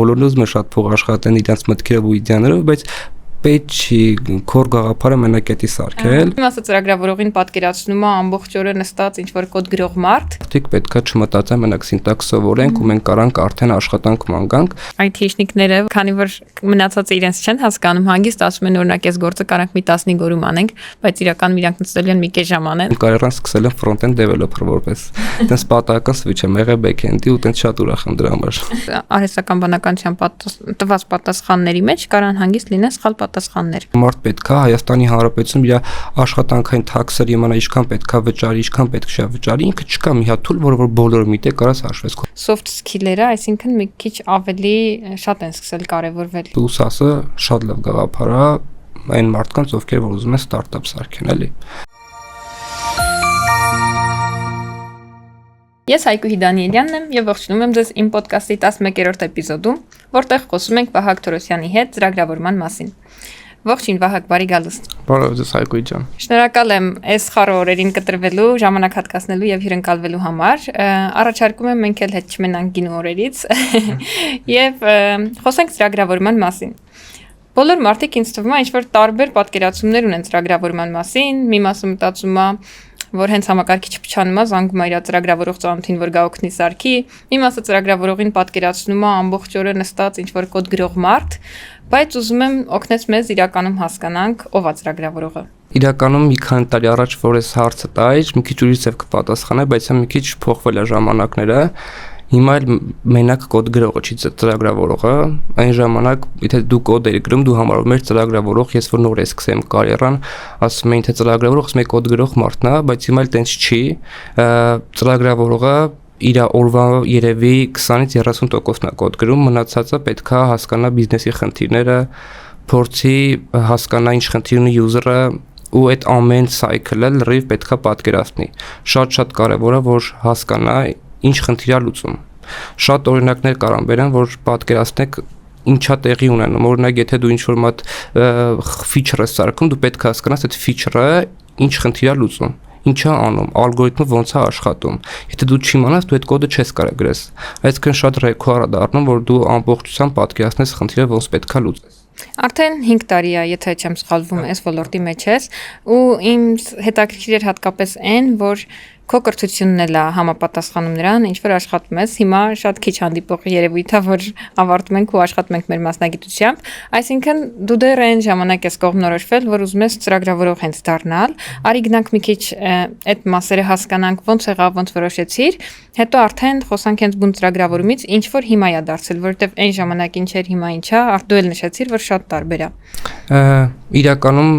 բոլորն ուզում են շատ փող աշխատեն իրենց մտքերով ու իդեաներով, բայց պետք չի քոր գաղափարը մենակետի սարքել։ Իմաստը ծրագրավորողին պատկերացնում է ամբողջ օրը նստած ինչ-որ կոդ գրող մարդ։ Դուք պետքա չմտածեն մենակ սինտաքս սովորենք ու մենք կարանք արդեն աշխատանք մանգանք։ IT-շնիկները, քանի որ մնացածը իրենց չեն հասկանում, հանգիստ ասում են օրինակ այս գործը կարանք մի 15 օրում անենք, բայց իրականում իրանք նստել են մի կես ժամ անեն։ Կարողան սկսել են front-end developer որպես այդպես պատահական switch եմ եղել back-end-ի ու այդպես շատ ուրախ եմ դրա համար։ Արհեստական բանականության տված պատասխանների մեջ կարան հանգիստ լինեն սխալ պատասխաններ։ Մարդ պետքա Հայաստանի Հանրապետությունում իր աշխատանքային թաքսերը իմանա ինչքան պետքա վճարի, ինչքան պետք է վճարի, ինքը չկա մի հատ tool, որ բոլորը մի տեղ կարաս հաշվես։ Soft skill-երը, այսինքն մի քիչ ավելի շատ են սկսել կարևորվել։ Ուսասը շատ լավ գաղափար է այն մարդկանց, ովքեր որ ուզում են ստարտափ սարքեն, էլի։ Ես Հայկուհի Դանիելյանն եմ եւ ողջունում եմ ձեզ իմ ոդկասթի 11-րդ էպիզոդում, որտեղ խոսում ենք Վահագ Թորոսյանի հետ ծրագրավորման մասին։ Ողջույն Վահագ, բարի գալուստ։ Բարև ձեզ Հայկուհի ջան։ Շնորհակալ եմ այս խառը օրերին կտրվելու, ժամանակ հատկացնելու եւ հյուրընկալվելու համար։ Առաջարկում եմ մենք էլ հետ չմնանք գինու օրերից եւ խոսենք ծրագրավորման մասին։ Բոլոր մարդիկ ինձ թվում է ինչ-որ տարբեր պատկերացումներ ունեն ծրագրավորման մասին, մի մասը մտածում է որ հենց համակարգիչ փչանում է, զանգում է իր ծրագրավորող ծանոթին, որ գա օգնի սարքի, մի մասը ծրագրավորողին պատկերացնում է ամբողջ օրը նստած ինչ-որ կոդ գրող մարդ, բայց ուզում եմ օգնես մեզ իրականում հասկանանք ով է ծրագրավորողը։ Իրականում մի քանի տարի առաջ որ այս հարցը տայր, մի քիչ ուրիշ ձև կպատասխանեի, բայց մի քիչ փոխվել է ժամանակները։ Հիմա էլ մենակ կոդ գրողը չի ծրագրավորողը, այն ժամանակ եթե դու կոդ ես գրում, դու համարում ես ծրագրավորող, ես որ նոր եմ սկսեմ կարիերան, ասում են թե ծրագրավորող, ասում են կոդ գրող մարդն է, բայց հիմա էլ տենց չի, ծրագրավորողը իր օրվա երևի 20-ից 30%-ն է կոդ գրում, մնացածը պետքա հասկանա բիզնեսի խնդիրները, փորձի հասկանա ինչ խնդիր ունի user-ը ու այդ ամեն cycle-ը լրիվ պետքա պատկերացնի։ Շատ կարևոր է որ հասկանա ինչ խնդիր է լուծում։ Շատ օրինակներ կարան բերեմ, որ պատկերացնեք ինչա տեղի ունենում։ Օրինակ, եթե դու ինչ-որ մատ feature ես սարքում, դու պետք է հասկանաս այդ feature-ը ինչ խնդիր է լուծում, ինչ է անում, ալգորիթմը ոնց է աշխատում։ Եթե դու չիմանաս, դու այդ կոդը չես կարող գրես։ Այսինքն շատ ռեքուար է դառնում, որ դու ամբողջությամբ պատկերացնես խնդիրը ոնց պետք է լուծես։ Արդեն 5 տարի է, եթե չեմ սխալվում, այս ոլորտի մեջ ես, ու իմ հետաքրքիր էր հատկապես այն, որ քո կրթությունն էլ է համապատասխանում նրան, ինչ որ աշխատում ես, հիմա շատ քիչ հանդիպող երևույթ է, որ ավարտում ենք ու աշխատում ենք մեր մասնագիտությամբ, այսինքն դու դեռ այն ժամանակ ես կողմնորոշվել, որ ուզում ես ծրագրավորող հենց դառնալ, արի գնանք մի քիչ այդ մասերը հասկանանք, ոնց եղավ, ոնց որոշեցիր, հետո արդեն խոսանք հենց բուն ծրագրավորումից, ինչ որ հիմա է դարձել, որովհետև այն ժամանակ ինչ էր, հիմա ինչ է, դու էլ նշեցիր, որ շատ տարբեր է։ Իրականում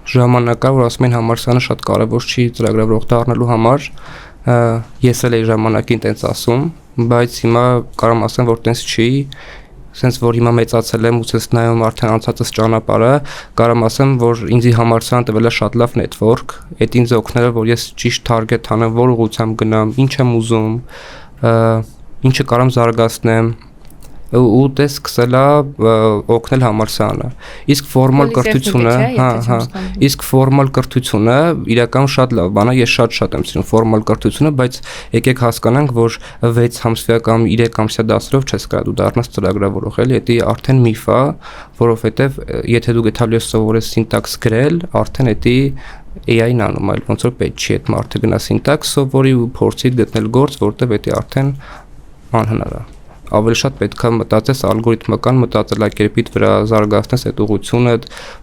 ժամանակը, որ ասում են համալսարանը շատ կարևոր չի ծրագրավորող դառնալու համար, ես էլ էի ժամանակին տենց ասում, բայց հիմա կարամ ասեմ, որ տենց չի, sense որ հիմա մեծացել եմ ու ցես նայում արդեն անցածս ճանապարհը, կարամ ասեմ, որ ինձի համալսարանը տվել է շատ լավ network, այդ ինձ օգնել է, որ ես ճիշտ target անեմ, որ ուղղությամբ գնամ, ինչ եմ ուզում, ինչը կարամ զարգացնեմ ու դες սկսել է օգնել համալսարանը։ Իսկ ֆորմալ կրթությունը, իսկ ֆորմալ կրթությունը իրական շատ լավ բան է, ես շատ եմ սիրում ֆորմալ կրթությունը, բայց եկեք հասկանանք, որ 6 ամսվա կամ 3 ամսյա դասերով չես կարող դու դառնաս ծրագրավորող, էլի, դա արդեն միֆ է, որովհետև եթե դու գտալու ես սովորես սինտաքս գրել, արդեն դա AI-ն անում, այլ ոնց որ պետք չի այդ մարդը գնա սինտաքս սովորի ու փորձի գտնել գործ, որտեղ դա արդեն անհնար է։ Ավելի շատ պետք է մտածես ալգորիթմական մտածելակերպիդ վրա զարգացնես այդ ուղղությունը,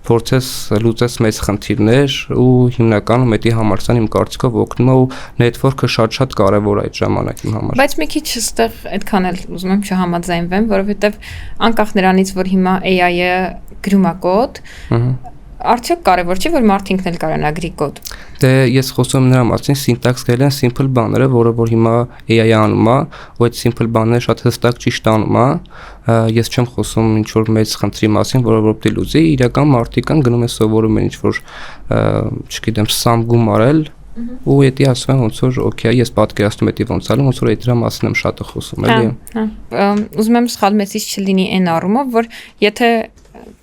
փորձես լուծես մեծ խնդիրներ ու հիմնականում դա համալսարան իմ կարծիքով օգնում է ու network-ը շատ կարևոր է այդ ժամանակ իմ համար։ Բայց մի քիչ այստեղ այդքան էլ ուզում եմ չհամաձայնվեմ, որովհետև անկախ նրանից, որ հիմա AI-ը գրում է կոդ, արդյոք կարևոր չի, որ մարդը ինքն էլ կարողանա գրի կոդ։ Դե ես խոսում եմ նրա մասին, syntax գրել են simple բաները, որը որ հիմա AI-ը անում է, ու այդ simple բաները շատ հստակ ճիշտ անում է։ Ես չեմ խոսում ինչ որ մեծ խնդրի մասին, որը որ պետք է լուծի, իրական մարդիկ կան գնում են սովորում են ինչ որ, չգիտեմ, sum գումարել, ու դա ասում են ոնց որ օքեյ, ես պատկերացնում եմ դա ոնց ալու, ոնց որ դրա մասին եմ շատ խոսում, էլի։ Ուզում եմ սխալ մեսիջ չլինի այն առումով, որ եթե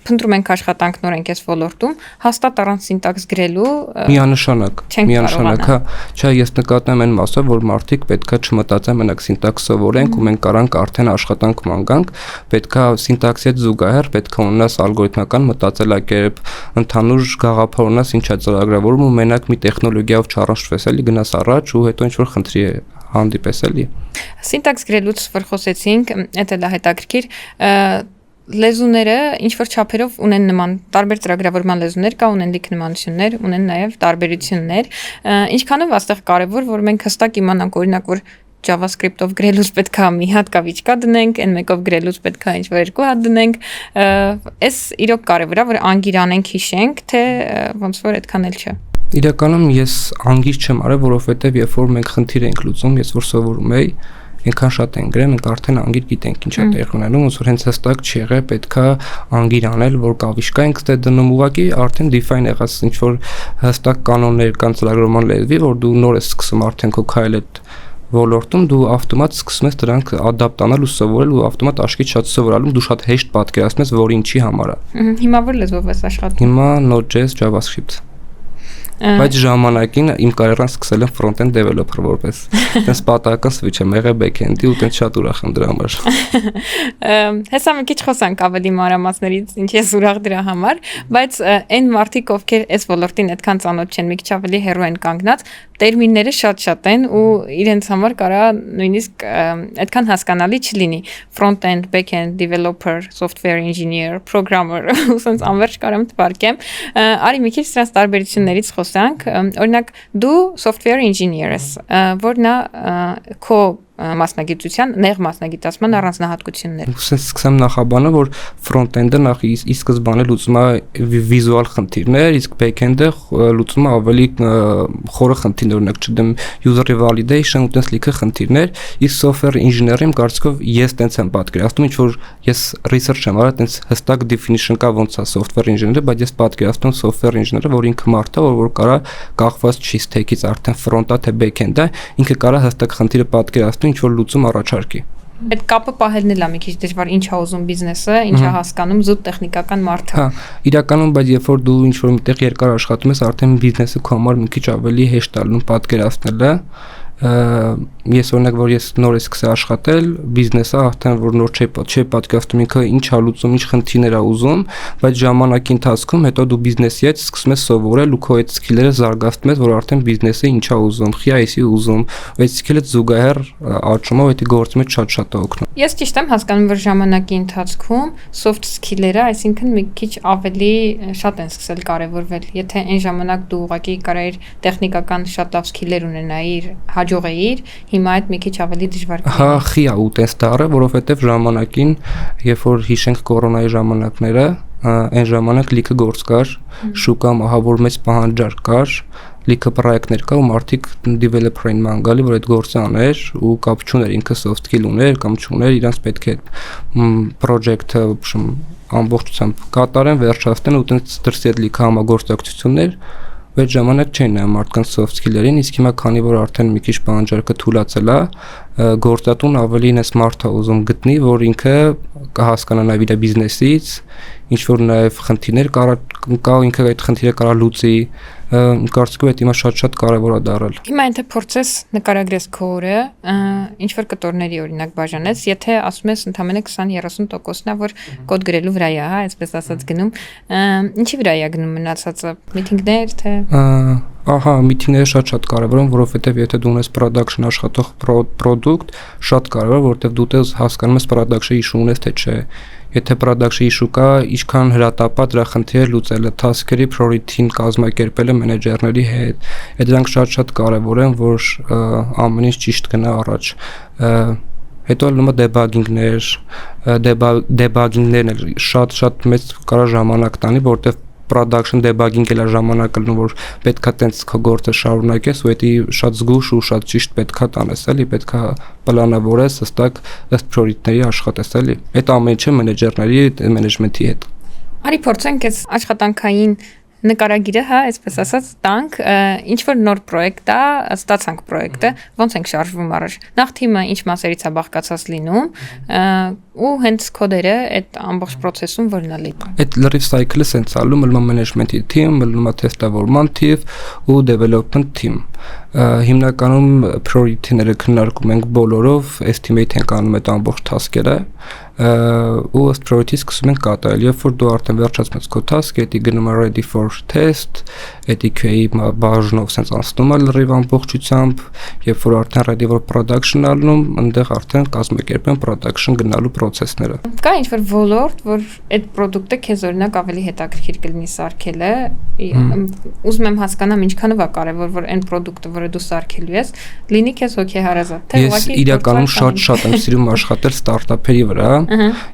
փնտրում ենք աշխատանք նորենք այս ոլորտում, հաստատ առանց սինտաքս գրելու միանշանակ, հա, չէ, ես նկատեմ այն մասը, որ մարդիկ պետքա չմտածեն մենակ սինտաքս սովորենք ու մենք կարանք արդեն աշխատանք մանգանք, պետքա սինտաքսի հետ զուգահեռ պետքա ունենաս ալգորիթմական մտածելակերպ, ընդհանուր գաղափար ունենաս ինչա ծրագրավորում ու մենակ մի տեխնոլոգիայով չառանջվես, էլի գնաս առաջ ու հետո ինչ որ խնդրի հանդիպես էլի։ Սինտաքս գրելուց որ խոսեցինք, դա էլ հետաքրքիր, լեզուները ինչ որ չափերով ունեն նման տարբեր ծրագրավորման լեզուներ կա, ունեն լիք նմանություններ, ունեն նաև տարբերություններ, ինչքանով այստեղ կարևոր որ մենք հստակ իմանանք օրինակ որ JavaScript-ով գրելուց պետքա մի հատ կավիճկա դնենք, այն մեկով գրելուց պետքա ինչ որ երկու հատ դնենք, այս իրոք կարևոր է որ անգիր անենք հիշենք, թե ոնց որ այդքան էլ չէ։ Իրականում ես անգիր չեմ արել, որովհետև երբ որ մենք խնդիր ենք լուծում, ես որ սովորում էի, այնքան շատ են գրել, մենք արդեն անգիր գիտենք ինչա տեղ ունենում, ոնց որ հենց հստակ չի եղել, պետքա անգիր անել, որ կավիշկա ենք ստե դնում ուղղակի արդեն define եղած ինչ որ հստակ կանոններ կան ծրագրավորման լեզվի, որ դու նոր ես սկսում արդեն քո քայլ այդ ոլորտում դու ավտոմատ սկսում ես դրանք ադապտ անել ու սովորել ու ավտոմատ աչքից շատ սովորալու դու շատ հեշտ պատկերացնում ես որ ինչի համար է։ Հիմա որ լեզվով ես աշխատում։ Հիմա Node.js JavaScript։ Բայց ժամանակին իմ կարիերան սկսել եմ front-end developer որպես այդպես պատահական switch եմ եղել back-end-ի ու այդպես շատ ուրախ եմ դրա համար։ Հեսա մի քիչ խոսանք ավելի մանրամասներից, ինչ ես ուրախ դրա համար, բայց այն մարդիկ ովքեր այս ոլորտին այդքան ծանոթ չեն, մի քիչ ավելի հեռու են կանգնած, տերմինները շատ են ու իրենց համար կարա նույնիսկ այդքան հասկանալի չլինի front-end, back-end, developer, software engineer, programmer, ու sense անverջ կարամ թվարկեմ։ Արի մի քիչ սրանց տարբերություններից խոսանք, օրինակ դու software engineer ես, որն է քո մասնագիտության, նեղ մասնագիտացման առանձնահատկություններ։ Ուստի սկսեմ նախաբանը, որ front-end-ը նախ ի սկզբանե լուծում է վիզուալ խնդիրներ, իսկ back-end-ը լուծում է ավելի խորը խնդիրներ, օրինակ չդեմ user validation ու տես լիքը խնդիրներ, իսկ software engineer-ում կարծիքով ես տենց եմ պատկերացնում, ինչ որ ես research եմ արել, տենց հստակ definition կա ոնց է software engineer-ը, բայց ես պատկերացնում software engineer-ը, որ ինքը մարդ է, որ կարա կախված չի stack-ից արդեն front-ա թե back-end-ա, ինքը կարա հստակ խնդիրը պատկերացնում ինչ որ լուծում առաջարկի։ Այդ կապը պահելն էլ է մի քիչ դժվար, ինչ է ուզում բիզնեսը, ինչ է հասկանում զուտ տեխնիկական մարդը։ Հա, իրականում, բայց երբ որ դու ինչ որ միտեղ երկար աշխատում ես, արդեն բիզնեսը քո համար մի քիչ ավելի հեշտ է լինում պատկերացնելը։ Ես օրինակ որ ես նոր եմ սկսել աշխատել, բիզնեսը արդեն որ նոր չի պատկերացնում ինքը ինչ է լուծում, ինչ խնդիրներ է ուզում, բայց ժամանակի ընթացքում հետո դու բիզնեսի հետ սկսում ես սովորել ու քո այդ սկիլերը զարգացնում ես, որ արդեն բիզնեսը ինչ է ուզում, խիայսի ուզում, այդ սկիլը զուգահեռ աճում ու այդ գործում է շատ օգնում։ Ես ճիշտ եմ հասկանում, որ ժամանակի ընթացքում soft skill-երը, այսինքն մի քիչ ավելի շատ են սկսել կարևորվել։ Եթե այն ժամանակ դու ուղղակի կարայիր տեխնիկական շատ լավ skill-եր ունենայիր, հաջող էիր, հիմա այդ մի քիչ ավելի դժվար կլինի։ Հա, խիա ու տես դառը, որովհետև ժամանակին, երբ որ հիշենք կորոնայի ժամանակները, այն ժամանակ լիքը գործ կար, շուկամ ահավոր մեծ պահանջարկ կար, լիքը պրոյեկտներ կա ու մարդիկ developer-ին ման գալի, որ այդ գործը աներ ու կապ չուներ, ինքը soft skill ուներ կամ չուներ, իրանց պետք է project-ը ամբողջությամբ կատարեն, վերջացնեն ու տենց դրսի այդ լիքը համագործակցություններ Այդ ժամանակ չէին նայում մարդկանց soft skill-երին, իսկ հիմա քանի որ արդեն մի քիչ պահանջարկը թուլացել է, գործատուն ավելի նես մարդ է ուզում գտնի, որ ինքը կհասկանա նաև իր բիզնեսից, ինչ որ նաև խնդիրներ կա, ինքը այդ խնդիրը կարա լուծի, կարծիքով այդ հիմա շատ կարևոր է դառել։ Հիմա եթե փորձես նկարագրես քո օրը, ինչ որ կտորների օրինակ բաժանես, եթե ասում ես ընդամենը 20-30%-ն է, որ կոդ գրելու վրա է, հա, այսպես ասած գնում, ինչի վրա է գնում մնացածը, միտինգներ թե Ահա, միտինգները շատ կարևոր են, որովհետև եթե դու ունես production աշխատող product, շատ կարևոր է, որովհետև դու դες հասկանում ես production issue ունես թե չէ։ Եթե production issue կա, ինչքան հրատապա դրա խնդիրը լուծելը, task-երի priority-ին կազմակերպելը մենեջերների հետ։ Այդ դրանք շատ կարևոր են, որ ամեն ինչ ճիշտ գնա առաջ։ Հետո ելնում է debugging-ներն էլ շատ մեծ կարա ժամանակ տանի, որովհետև production debugging էլ ժամանակ կլնում որ պետքա տենց քո գործը շարունակես ու դա շատ զգուշ ու շատ ճիշտ պետքա տանես էլի պետքա պլանավորես հստակ ըստ priority-ների աշխատես էլի այդ ամենը մենեջերների մենեջմենթի հետ Արի փորձենք այս աշխատանքային նկարագիրը, հա, այսպես ասած, տանք, ինչ որ նոր պրոյեկտ է, ստացանք պրոյեկտը, ոնց ենք շարժվում առաջ։ Նախ թիմը ինչ մասերից է բաղկացած լինում, ու հենց կոդերը այդ ամբողջ process-ում որն է լինում։ Այդ լրիվ cycle-ը սենց ալում մլնում management-ի team, մլնում թեստավորման team ու development team։ Հիմնականում priority-ները քննարկում ենք բոլորով, estimate ենք անում այդ ամբողջ task-երը, ու ըստ priority սկսում ենք կատարել, երբ որ դու արդեն վերջացած քո task-ը, դա գնում է ready for test, դա QA բաժնով սենց անցնում է լրիվ ամբողջությամբ, երբ որ արդեն ready for production ալնում, այնտեղ արդեն կազմակերպեն production գնալու process-ները։ Կա ինչ որ ոլորտ, որ այդ product-ը քեզ օրինակ ավելի հետաքրքիր կլինի սարքելը, ուզում եմ հասկանամ ինչքանով է կարևոր, որ այն product-ը, որը դու սարքելու ես, լինի քեզ հոգեհարազատ, թե ուղղակի ես իրականում շատ եմ սիրում աշխատել ստարտափերի վրա,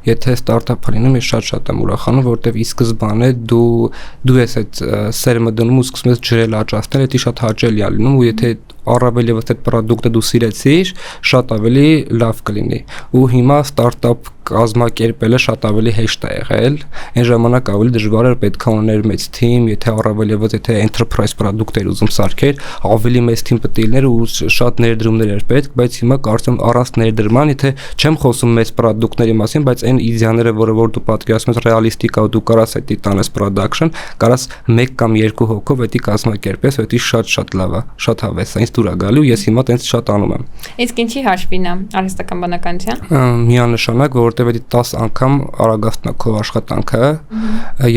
եթե ստարտափը լինում ես շատ եմ ուրախանում, որովհետև ի սկզբանե դու ես այդ սերմը դնում ու սկսում ես ջրել աճացնել, դա շատ հաճելի է լինում, ու եթե առավել եւս այդ product-ը դու սիրեցիր, շատ ավելի լավ կլինի։ Ու հիմա ստարտափ կազմակերպելը շատ ավելի հեշտ է եղել, այն ժամանակ ավելի դժվար էր, պետք է ունենար մեծ թիմ, եթե առավել եւս եթե enterprise product էր ուզում սարքեր, ավելի մեծ թիմ պետք է լիներ ու շատ ներդրումներ էր պետք, բայց հիմա կարծեմ առանց ներդրման, եթե չեմ խոսում մեծ product-ների մասին, բայց այն իդեաները, որ դու պատկերացնում ես ռեալիստիկ է, ու դու կարաս այդ տանես production, կարաս 1 կամ 2 հոգով դա կազմակերպես, դա շատ լավ է, շատ հավես է, ինձ դուր է գալու, ես հիմա տենց շատ անում եմ։ Իսկ ինչի հաշվին է արհեստական բանականության։ Միանշանակ, որովհետև դա 10 անգամ արագացնա քո աշխատանքը,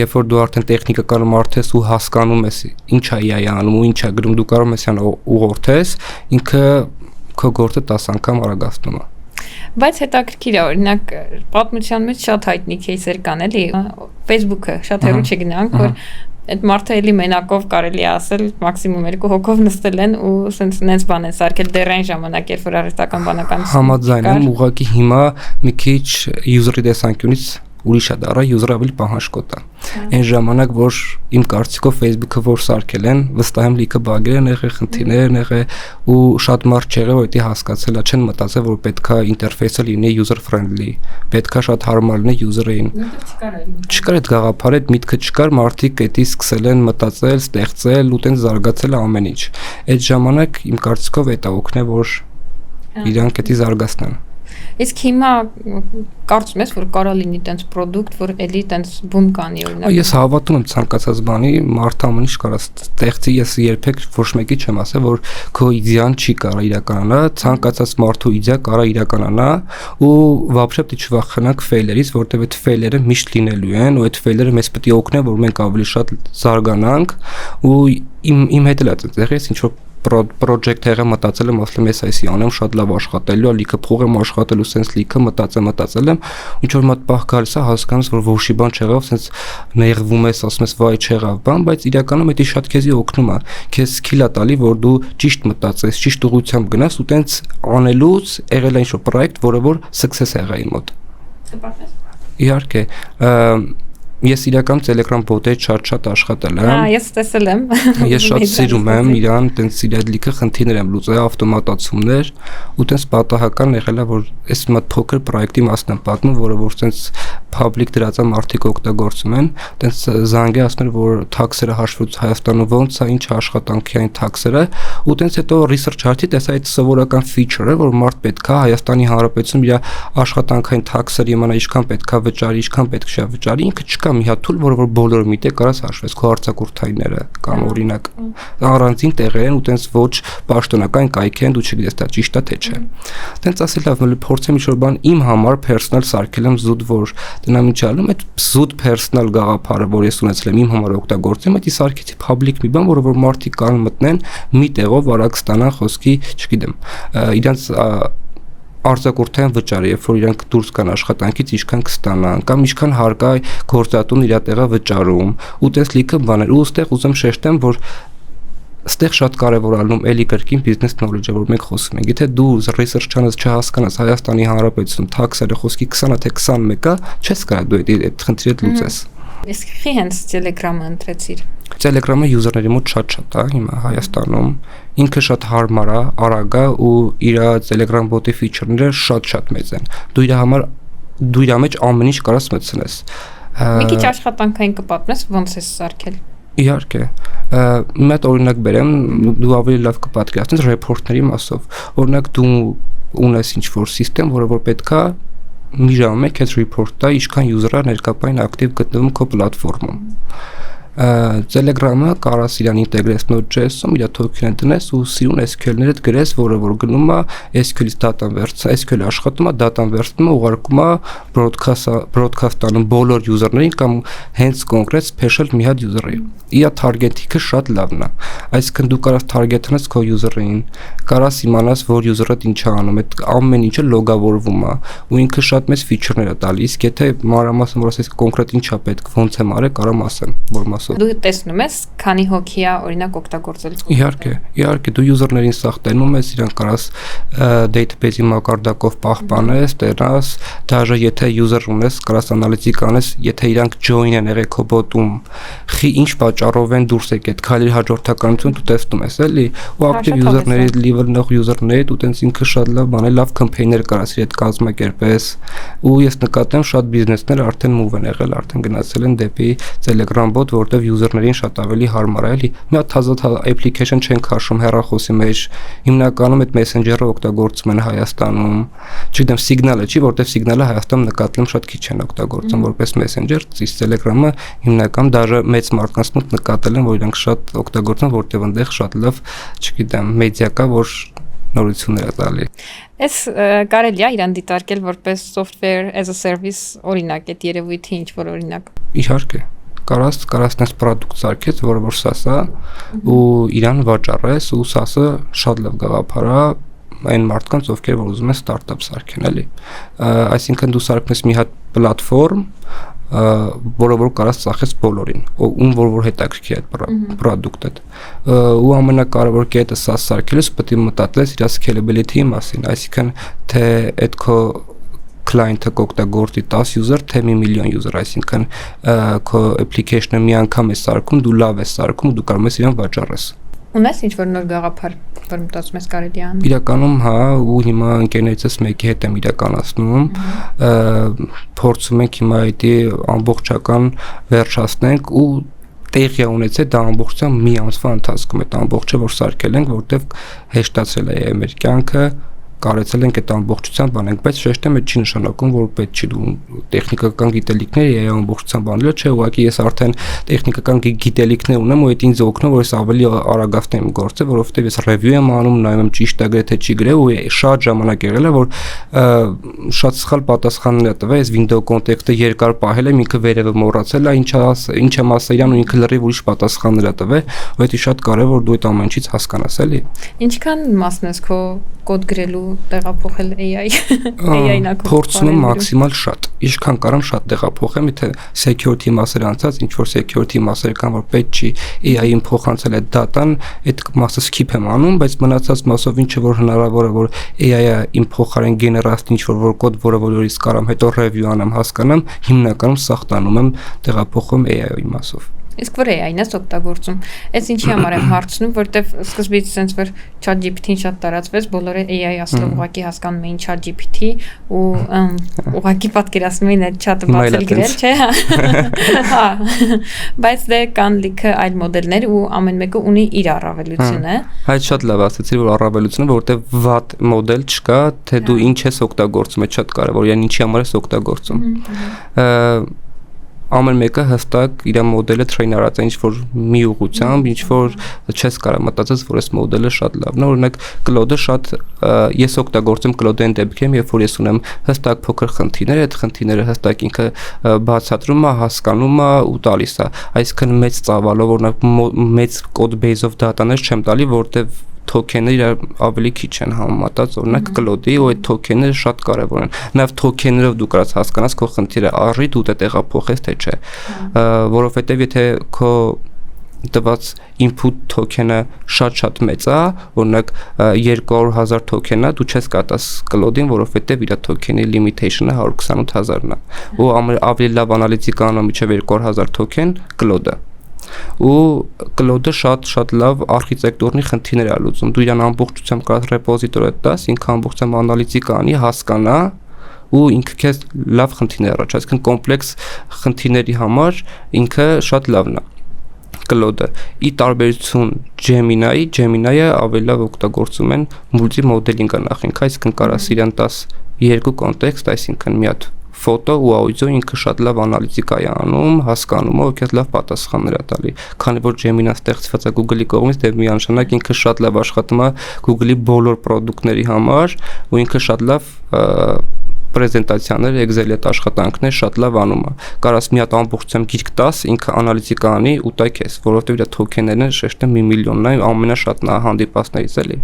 երբ որ դու արդեն տեխնիկական մարդ ես ու հասկանում ես ինչ է AI անում ու ինչ է գրում, դու կարող ես ան ուղղորդես, ինքը քո գործը 10 անգամ արագացնում է։ Բայց հետաքրքիր է, օրինակ պատմության մեջ շատ հայտնի кейսեր կան, էլի, Facebook-ը շատ հեռու չգնանք, որ այդ մարդը էլի մենակով կարելի է ասել մաքսիմում 2 հոգով նստել են ու սենց բան են սարքել դեռ այն ժամանակ, երբ որ արհեստական բանականություն համաձայն եմ, ուղղակի հիմա մի քիչ user-ի տեսանկյունից ուրիշ է դառա, user-ը ավելի պահանջկոտ է։ Այն ժամանակ, որ իմ կարծիքով Facebook-ը որ սարքել են, վստահ եմ լիքը բագեր են եղել, խնդիրներ են եղել ու շատ մարդ չեղել, որ դա հասկացել է, չեն մտածել, որ պետքա ինտերֆեյսը լինի user friendly, պետքա շատ հարմար լինի user-ին։ Չկար այդ գաղափարը, այդ միտքը չկար, մարդիկ դա սկսել են մտածել, ստեղծել ու տենց զարգացել է ամեն ինչ։ Այդ ժամանակ իմ կարծիքով դա օգնել, որ իրանք դա զարգացնեն։ Իսկ հիմա կարծում ես, որ կարա լինի տենց product, որ էլի տենց բում կանի օրինակ։ Ես հավատում եմ ցանկացած բանի, մարդը ամեն ինչ կարա ստեղծի, ես երբեք ոչ մեկի չեմ ասել, որ քո իդեան չի կարա իրականանա, ցանկացած մարդու իդեա կարա իրականանա ու вообще դի չվախենանք ֆեյլերից, որտեղ այդ ֆեյլերը միշտ լինելու են ու այդ ֆեյլերը մեզ պետք է օգնեն, որ մենք ավելի շատ զարգանանք ու իմ հետ էլ է այդտեղից ինչ որ project եղա մտածել եմ, ասել եմ ես այսի անեմ, շատ լավ աշխատելու, լիքը փող եմ աշխատելու, sense լիքը մտածել եմ, ինչ որ մոտ պահ գալիս է, հասկանում ես, որ ոչի բան չեղավ, sense նեղվում ես, ասում ես, վայ չեղավ բան, բայց իրականում դա շատ քեզի օգնում է, քեզ skill է տալի, որ դու ճիշտ մտածես, ճիշտ ուղղությամբ գնաս ու տենց անելուց եղել է ինչ որ project, որը որ success եղա իմ մոտ։ Իհարկե, ես իրական Telegram bot-ը շատ աշխատել եմ։ Ես տեսել եմ։ Ես շատ սիրում եմ իրան, տենց իրար լիքը խնդիրներ եմ լուծել, ավտոմատացումներ, ու տենց պատահական եղել է, որ այս մոտ փոքր պրոյեկտի մասն եմ պատմում, որը որ տենց public դրածա մարդիկ օգտագործում են, տենց զանգի ասում որ tax-երը հաշվելուց Հայաստանում ոնց է, ինչ աշխատանքի այն tax-երը, ու տենց հետո research հարցի տեսա այդ սովորական feature-ը, որ մարդ պետք է Հայաստանի Հանրապետությունում իր աշխատանքային tax-ը իմանա ինչքան պետք է վճարի, ինչքան պետք չէ վճարի, ինքը չկա մի հատ tool, որը բոլորը միտե կարաս հաշվես քո արձակուրդայինները կամ օրինակ առանձին տեղեր են ու տենց ոչ պաշտոնական կայք են, դու չգիտես դա ճիշտ է թե չէ։ Տենց ասել լավ, փորձեմ ինչ-որ բան իմ համար personal սարքել եմ զուտ, որ դնամ ինչ ալում, այդ զուտ personal գաղափարը, որ ես ունեցել եմ իմ համար օգտագործեմ, այդ սարքեցի public մի բան, որ մարդիկ կան մտնեն մի տեղով արագ ստանան խոսքի, չգիտեմ, իրանց արձակուրդային վճարը, երբ որ իրանք դուրս կան աշխատանքից, ինչքան կստանան, կամ ինչքան հարկա գործատուն իր տեղը վճարում, ու տես լիքը բաներ, ու ստեղ ուզեմ շեշտեմ, որ ստեղ շատ կարևոր ալնում էլի կրկին business knowledge-ը, որ մենք խոսում ենք։ Եթե դու research channel-ը չհասկանաս Հայաստանի Հանրապետություն tax-երը խոսքի 20-ը թե 21-ը, չես կարող դու այդ խնդիրը լուծես։ Իսկ խի հենց Telegram-ը ընտրեցիր։ Telegram-ը user-ների մոտ շատ է հիմա Հայաստանում։ Ինքը շատ հարմար է, արագ է ու իր Telegram bot-ի feature-ները շատ մեծ են։ Դու իր մեջ ամեն ինչ կարաս մտցնես։ Մի քիչ աշխատանքային կպատնես, ոնց ես սարքել։ Իհարկե, մեծ օրինակ բերեմ, դու ավելի լավ կպատկերացնես ռեպորտների մասով։ Օրինակ դու ունես ինչ-որ համակարգ, որը որ պետքա մի ժամ մեկ այս ռեպորտը ինչքան user-ը ներկայապայն ակտիվ գտնվում քո պլատֆորմում։ Telegram-ը կարաս իրան ինտեգրես Node.js-ում, իր token-ը դնես ու սիրուն SQL-ներդ գրես, որը որ գնում է SQL-ից data-ն վերցնում, SQL-ը աշխատում է, data-ն վերցնում է, ուղարկում է broadcast-անում բոլոր user-ներին կամ հենց կոնկրետ special մի հատ user-ի։ Իր target-ը շատ լավն է։ Այսինքն դու կարաս target-անես քո user-ին, կարաս իմանաս, որ user-ը ինչ է անում, այդ ամեն ինչը լոգավորվում է, ու ինքը շատ մեծ feature-ներ է տալիս, եթե մանրամասն որ ասես կոնկրետ ինչ է պետք, ոնց եմ արել, կարամ ասեմ, որ Դու տեսնում ես, քանի հոգի է օրինակ օգտագործել։ Իհարկե, դու user-ներին սաղ տենում ես, իրան կարաս database-ի մակարդակով պահպանես, տենաս, դաժե եթե user ունես, կարաս անալիզիկ անես, եթե իրանք join են եղել քո bot-ում, ինչ պատճառով են դուրս եկել, քայլի հաջորդականություն դու տեսնում ես, էլի, ու active user-ների level-նող user-ների դու տենց ինքը շատ լավ բան է, լավ campaign-ներ կարաս իր հետ կազմակերպես, ու ես նկատեմ շատ բիզնեսներ արդեն move են եղել, արդեն գնացել են դեպի Telegram bot, որտեղ user-ներին շատ ավելի հարմար է, էլի։ Մի հատ հազար application չեն քաշում հեռախոսի մեջ, հիմնականում այդ messenger-ը օգտագործում են Հայաստանում, չգիտեմ Signal-ը չի, որտեղ Signal-ը Հայաստանում նկատելում շատ քիչ են օգտագործում որպես messenger, իսկ Telegram-ը հիմնական դաժե մեծ մարդկանց մոտ նկատել են, որ իրանք շատ օգտագործում, որտեղ այնտեղ շատ լավ, չգիտեմ, մեդիա կա, որ նորություններ է տալի։ Այս կարելի է իրան դիտարկել որպես software as a service օրինակ, այդ երևույթի ինչ որ օրինակ։ Իհարկե կարաս նես պրոդուկտ սարքես, որը որ SaaS-ը ու իրան վաճառես ու SaaS-ը շատ լավ գաղափար է այն մարդկանց, ովքեր որ ուզում են ստարտափ սարքեն, էլի։ Այսինքն դու սարքնես մի հատ պլատֆորմ, որը որ կարաս ծախես բոլորին, ում որ հետաքրքիր է այդ պրոդուկտը։ Ու ամենակարևոր կետը SaaS սարքելուց պետք է մտածես իր scalability-ի մասին, այսինքն թե այդ քո client-ը կօգտագործի 10 user, թե 1 միլիոն user, այսինքն քո application-ը մի անգամ է սարքում, դու լավ ես սարքում, դու կարող ես իրան վաճառես։ Ունես ինչ-որ նոր գաղափար, որ մտածում ես կարելի անել։ Իրականում հա, ու հիմա ընկերներիցս մեկի հետ եմ իրականացնում, փորձում ենք հիմա այդ ամբողջական վերջացնենք ու տեղի ունեցել դա ամբողջությամբ մի ամսվա ընթացքում այդ ամբողջը որ սարքել ենք, որտեղ հեշտացել է մեր կյանքը, կարեցել ենք այդ ամբողջությամբ բանենք, բայց շեշտեմ այդ չի նշանակում, որ պետք չի դու տեխնիկական գիտելիքներ եւ ամբողջությամբ բանել, չէ, ուղղակի ես արդեն տեխնիկական գիտելիքներ ունեմ ու այդ ինձ օգնում, որ ես ավելի արագացնեմ գործը, որովհետեւ ես review եմ անում, նայում եմ ճիշտ է գրեթե չի գրել ու շատ ժամանակ եղել է, որ շատ սխալ պատասխաններ տվել, ես window context-ը երկար պահել եմ, ինքը վերևը մոռացել է, ինչ եմ ասել իրան ու ինքը լրիվ ուրիշ պատասխաններ տվել, ու դա շատ կարեւոր դու այդ ամեն ինչից հասկանաս, էլի։ Ինչքան մասն ես քո կոդ գրելու տեղափոխել AI-ն փորձում եմ մաքսիմալ շատ, ինչքան կարամ շատ տեղափոխեմ, եթե security մասեր անցած, ինչ որ security մասեր կան, որ պետք չի AI-ին փոխանցել այդ data-ն, այդ մասը skip եմ անում, բայց մնացած մասով ինչը որ հնարավոր է, որ AI-ը իմ փոխարեն գեներացնի ինչ որ կոդ, որը որ ես կարամ հետո review անեմ, հասկանամ, հիմնականում սաղ տանում եմ, տեղափոխում AI-ի մասով։ Իսկ որ AI-ն ես օգտագործում։ Այս ինչի համար եմ հարցնում, որտեվ սկզբից sense որ ChatGPT-ն շատ տարածվեց, բոլորը AI ասելով ուղղակի հասկանում էին ChatGPT ու ուղղակի պատկերացնում էին այդ chat-ը բացել գրել, չէ՞։ Հա։ Բայց դե կան լիքը այլ մոդելներ ու ամեն մեկը ունի իր առավելությունը։ Այդ շատ լավ ասացիր, որ առավելությունը, որտեվ վատ մոդել չկա, թե դու ինչ ես օգտագործում, այդ շատ կարևոր է, ինչի համար ես օգտագործում։ Ամեն մեկը հստակ իր մոդելը train արած է ինչ-որ մի ուղղությամբ, ինչ-որ չես կարող մտածես, որ այս մոդելը շատ լավն է, օրինակ Claude-ը շատ ես օգտագործում Claude-ին դեպքերում, երբ որ ես ունեմ հստակ փոքր խնդիրներ, այդ խնդիրները հստակ ինքը բացատրում է, հասկանում է ու տալիս է, այսինքն մեծ ծավալով, օրինակ մեծ code base-ով data-ներ չեմ տալի, որտեվ token-ները ավելի քիչ են համեմատած, օրինակ Claude-ի ու այդ token-ները շատ կարևոր են։ Նաև token-երով դու կարաս հասկանաս քո խնդիրը արի դու դա տեղափոխես թե չէ, որովհետև եթե քո տված input token-ը շատ մեծ է, օրինակ 200,000 token-ը դու չես կատաս Claude-ին, որովհետև իր token-ի limitation-ը 128,000-ն է։ Ու ավելի լավ անալիզիկ անում միջև 200,000 token Claude-ը։ Ու Claude-ը շատ լավ արխիտեկտորնի խնդիրներ է լուծում։ Դու իրան ամբողջությամբ կարաս ռեպոզիտորը տաս, ինքը ամբողջությամբ անալիզիկ անի, հասկանա ու ինքը քեզ լավ խնդիրներ առաջ, այսինքն կոմպլեքս խնդիրների համար ինքը շատ լավն է։ Claude-ը։ Ի տարբերություն Gemini-ը ավելի լավ օգտագործում են մուլտի մոդելինգը նախինք, այսինքն կարաս իրան տաս երկու կոնտեքստ, այսինքն մի հատ ֆոտո ու աուդիո ինքը շատ լավ անալիտիկա է անում, հասկանում է ու քեզ լավ պատասխաններ է տալի։ Քանի որ Gemini-ը ստեղծված է Google-ի կողմից, դե միանշանակ ինքը շատ լավ աշխատում է Google-ի բոլոր պրոդուկտների համար ու ինքը շատ լավ պրեզենտացիաներ, Excel-ի աշխատանքներ շատ լավ անում է։ Կարաս մի հատ ամբողջությամբ գիրք տաս, ինքը անալիտիկա անի ու տա քեզ, որովհետև իր թոքեններն շեշտը 1 միլիոնն է, ամենաշատն է հանդիպածներից էլի։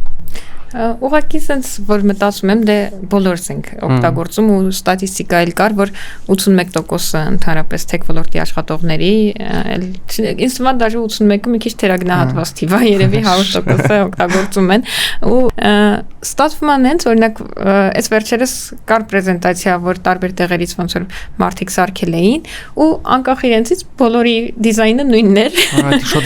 Ուղղակի sense որ մտածում եմ դե բոլորս ենք օգտագործում ու ստատիստիկա էլ կար որ 81% ընդհանրապես tech ոլորտի աշխատողների ինձ թվում է даже 81-ը մի քիչ թերագնահատված թիվ է երևի 100%-ը օգտագործում են ու ստացվում է նենց օրինակ այս վերջերս կար պրեզենտացիա որ տարբեր տեղերից ոնց որ մարդիկ սարքել էին ու անկախ իրենցից բոլորի դիզայնը նույնն էր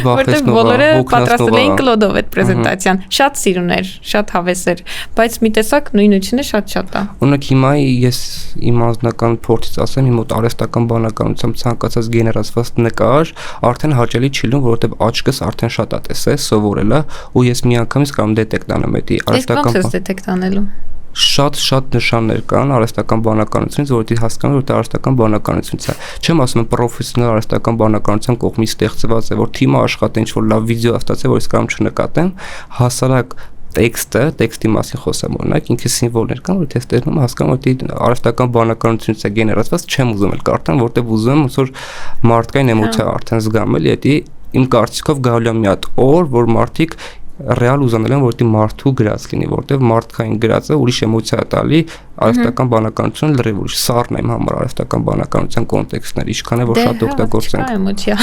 որտեղ բոլորը պատրաստել էին Claude-ով այդ պրեզենտացիան շատ սիրուն էր շատ հավես էր, բայց մի տեսակ նույնությունը շատ է։ Օրինակ հիմա ես իմ անձնական փորձից ասեմ, իմ մոտ արհեստական բանականությամբ ցանկացած գեներացված նկար արդեն հաճելի չի լինում, որովհետև աչքս արդեն շատ է տեսել, սովորել է ու ես միանգամից կարող եմ դետեկտ անեմ այդ արհեստական դետեկտ անելու շատ նշաններ կան արհեստական բանականությունից, որովհետեւ հասկանում եմ, որ դա արհեստական բանականությունից է։ Չեմ ասում պրոֆեսիոնալ արհեստական բանականության կողմից ստեղծված է, որ թիմը աշխատեն ինչ-որ լավ վիդեո ստացել, որ ես կարող չնկատեմ, հասարակ տեքստի մասին խոսեմ օրինակ, ինքը սիմվոլներ կան, որ ես տեսնում եմ, հասկանում եմ, որ արհեստական բանականությունից է գեներացված, չեմ ուզում էլ կարդամ, որտեղ ուզում եմ ոնց որ մարդկային էմոցիա արդեն զգամ էլի, դա իմ կարծիքով գալու է մի հատ օր, որ մարդիկ ռեալ ուզանել են, որտեղ մարդու գրած լինի, որտեղ մարդկային գրածը ուրիշ էմոցիա է տալի, արհեստական բանականությունը լրիվ ուրիշ սառն է իմ համար արհեստական բանականության կոնտեքստներ, ինչքան է որ շատ օգտագործենք։ Էմոցիա։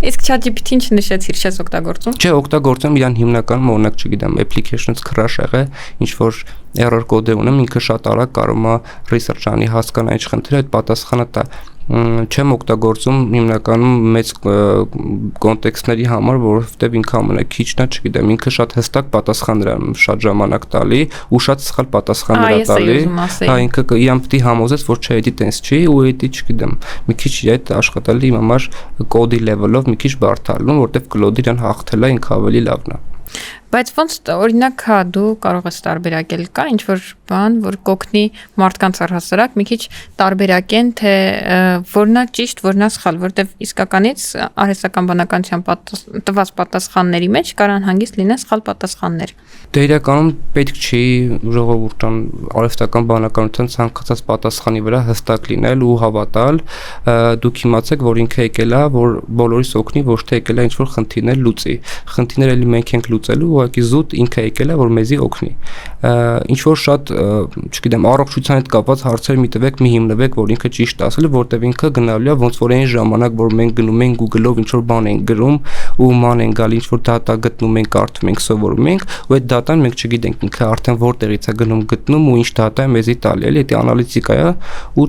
Իսկ ChatGPT-ին չնշեցիր, չես օգտագործում։ Չէ, օգտագործում իրան հիմնականում օրինակ, չգիտեմ, applications crash եղե, ինչ որ error code ունեմ, ինքը շատ արագ կարող է research անի, հասկանա ինչ խնդիր է, այդ պատասխանը տա։ Չեմ օգտագործում հիմնականում մեծ կոնտեքստների համար, որովհետև ինքը ամենաքիչն է, չգիտեմ, ինքը շատ հստակ պատասխաններ է շատ ժամանակ տալի ու շատ սխալ պատասխաններ է տալի։ Հա, ինքը իրան պետք է համոզես, որ չէ, դա տենց չի ու դա չգիտեմ, մի քիչ իր այդ աշխատալի իմ համար կոդի level-ով մի քիչ բարդ է լինում, որովհետև Claude իրան հաղթել է, ինքը ավելի լավն է։ Բայց ոնց օրինակ հա դու կարող ես տարբերակել կա ինչ որ բան որ կոգնի մարդկանց առհասարակ մի քիչ տարբերակեն թե որն է ճիշտ որն է սխալ որտեվ իսկականից արհեստական բանականության տված պատասխանների մեջ կարան հանգիստ լինեն սխալ պատասխաններ Դե իրականում պետք չի ժողովուրդան արհեստական բանականության ցանկացած պատասխանի վրա հստակ լինել ու հավատալ դուք իմացեք որ ինքը եկել է որ բոլորիս օգնի ոչ թե եկել է ինչ որ խնդիրներ լուծի խնդիրները էլի մենք ենք լուծելու ուղղակի զուտ ինքը եկել է որ մեզի օգնի ինչ որ շատ չգիտեմ առողջության հետ կապված հարցեր մի տվեք մի հիմնվեք որ ինքը ճիշտ ասել է որտեվ ինքը գնալու է ոնց որ այն ժամանակ որ մենք գնում ենք Google-ով ինչ որ բան ենք գրում ու ման են գալի ինչ որ data գտնում ենք կարդում ենք սովորում ենք ու այդ data-ն մենք չգիտենք ինքը արդեն որտեղից է գնում գտնում ու ինչ data է մեզի տալի էլի դա անալիտիկա է ու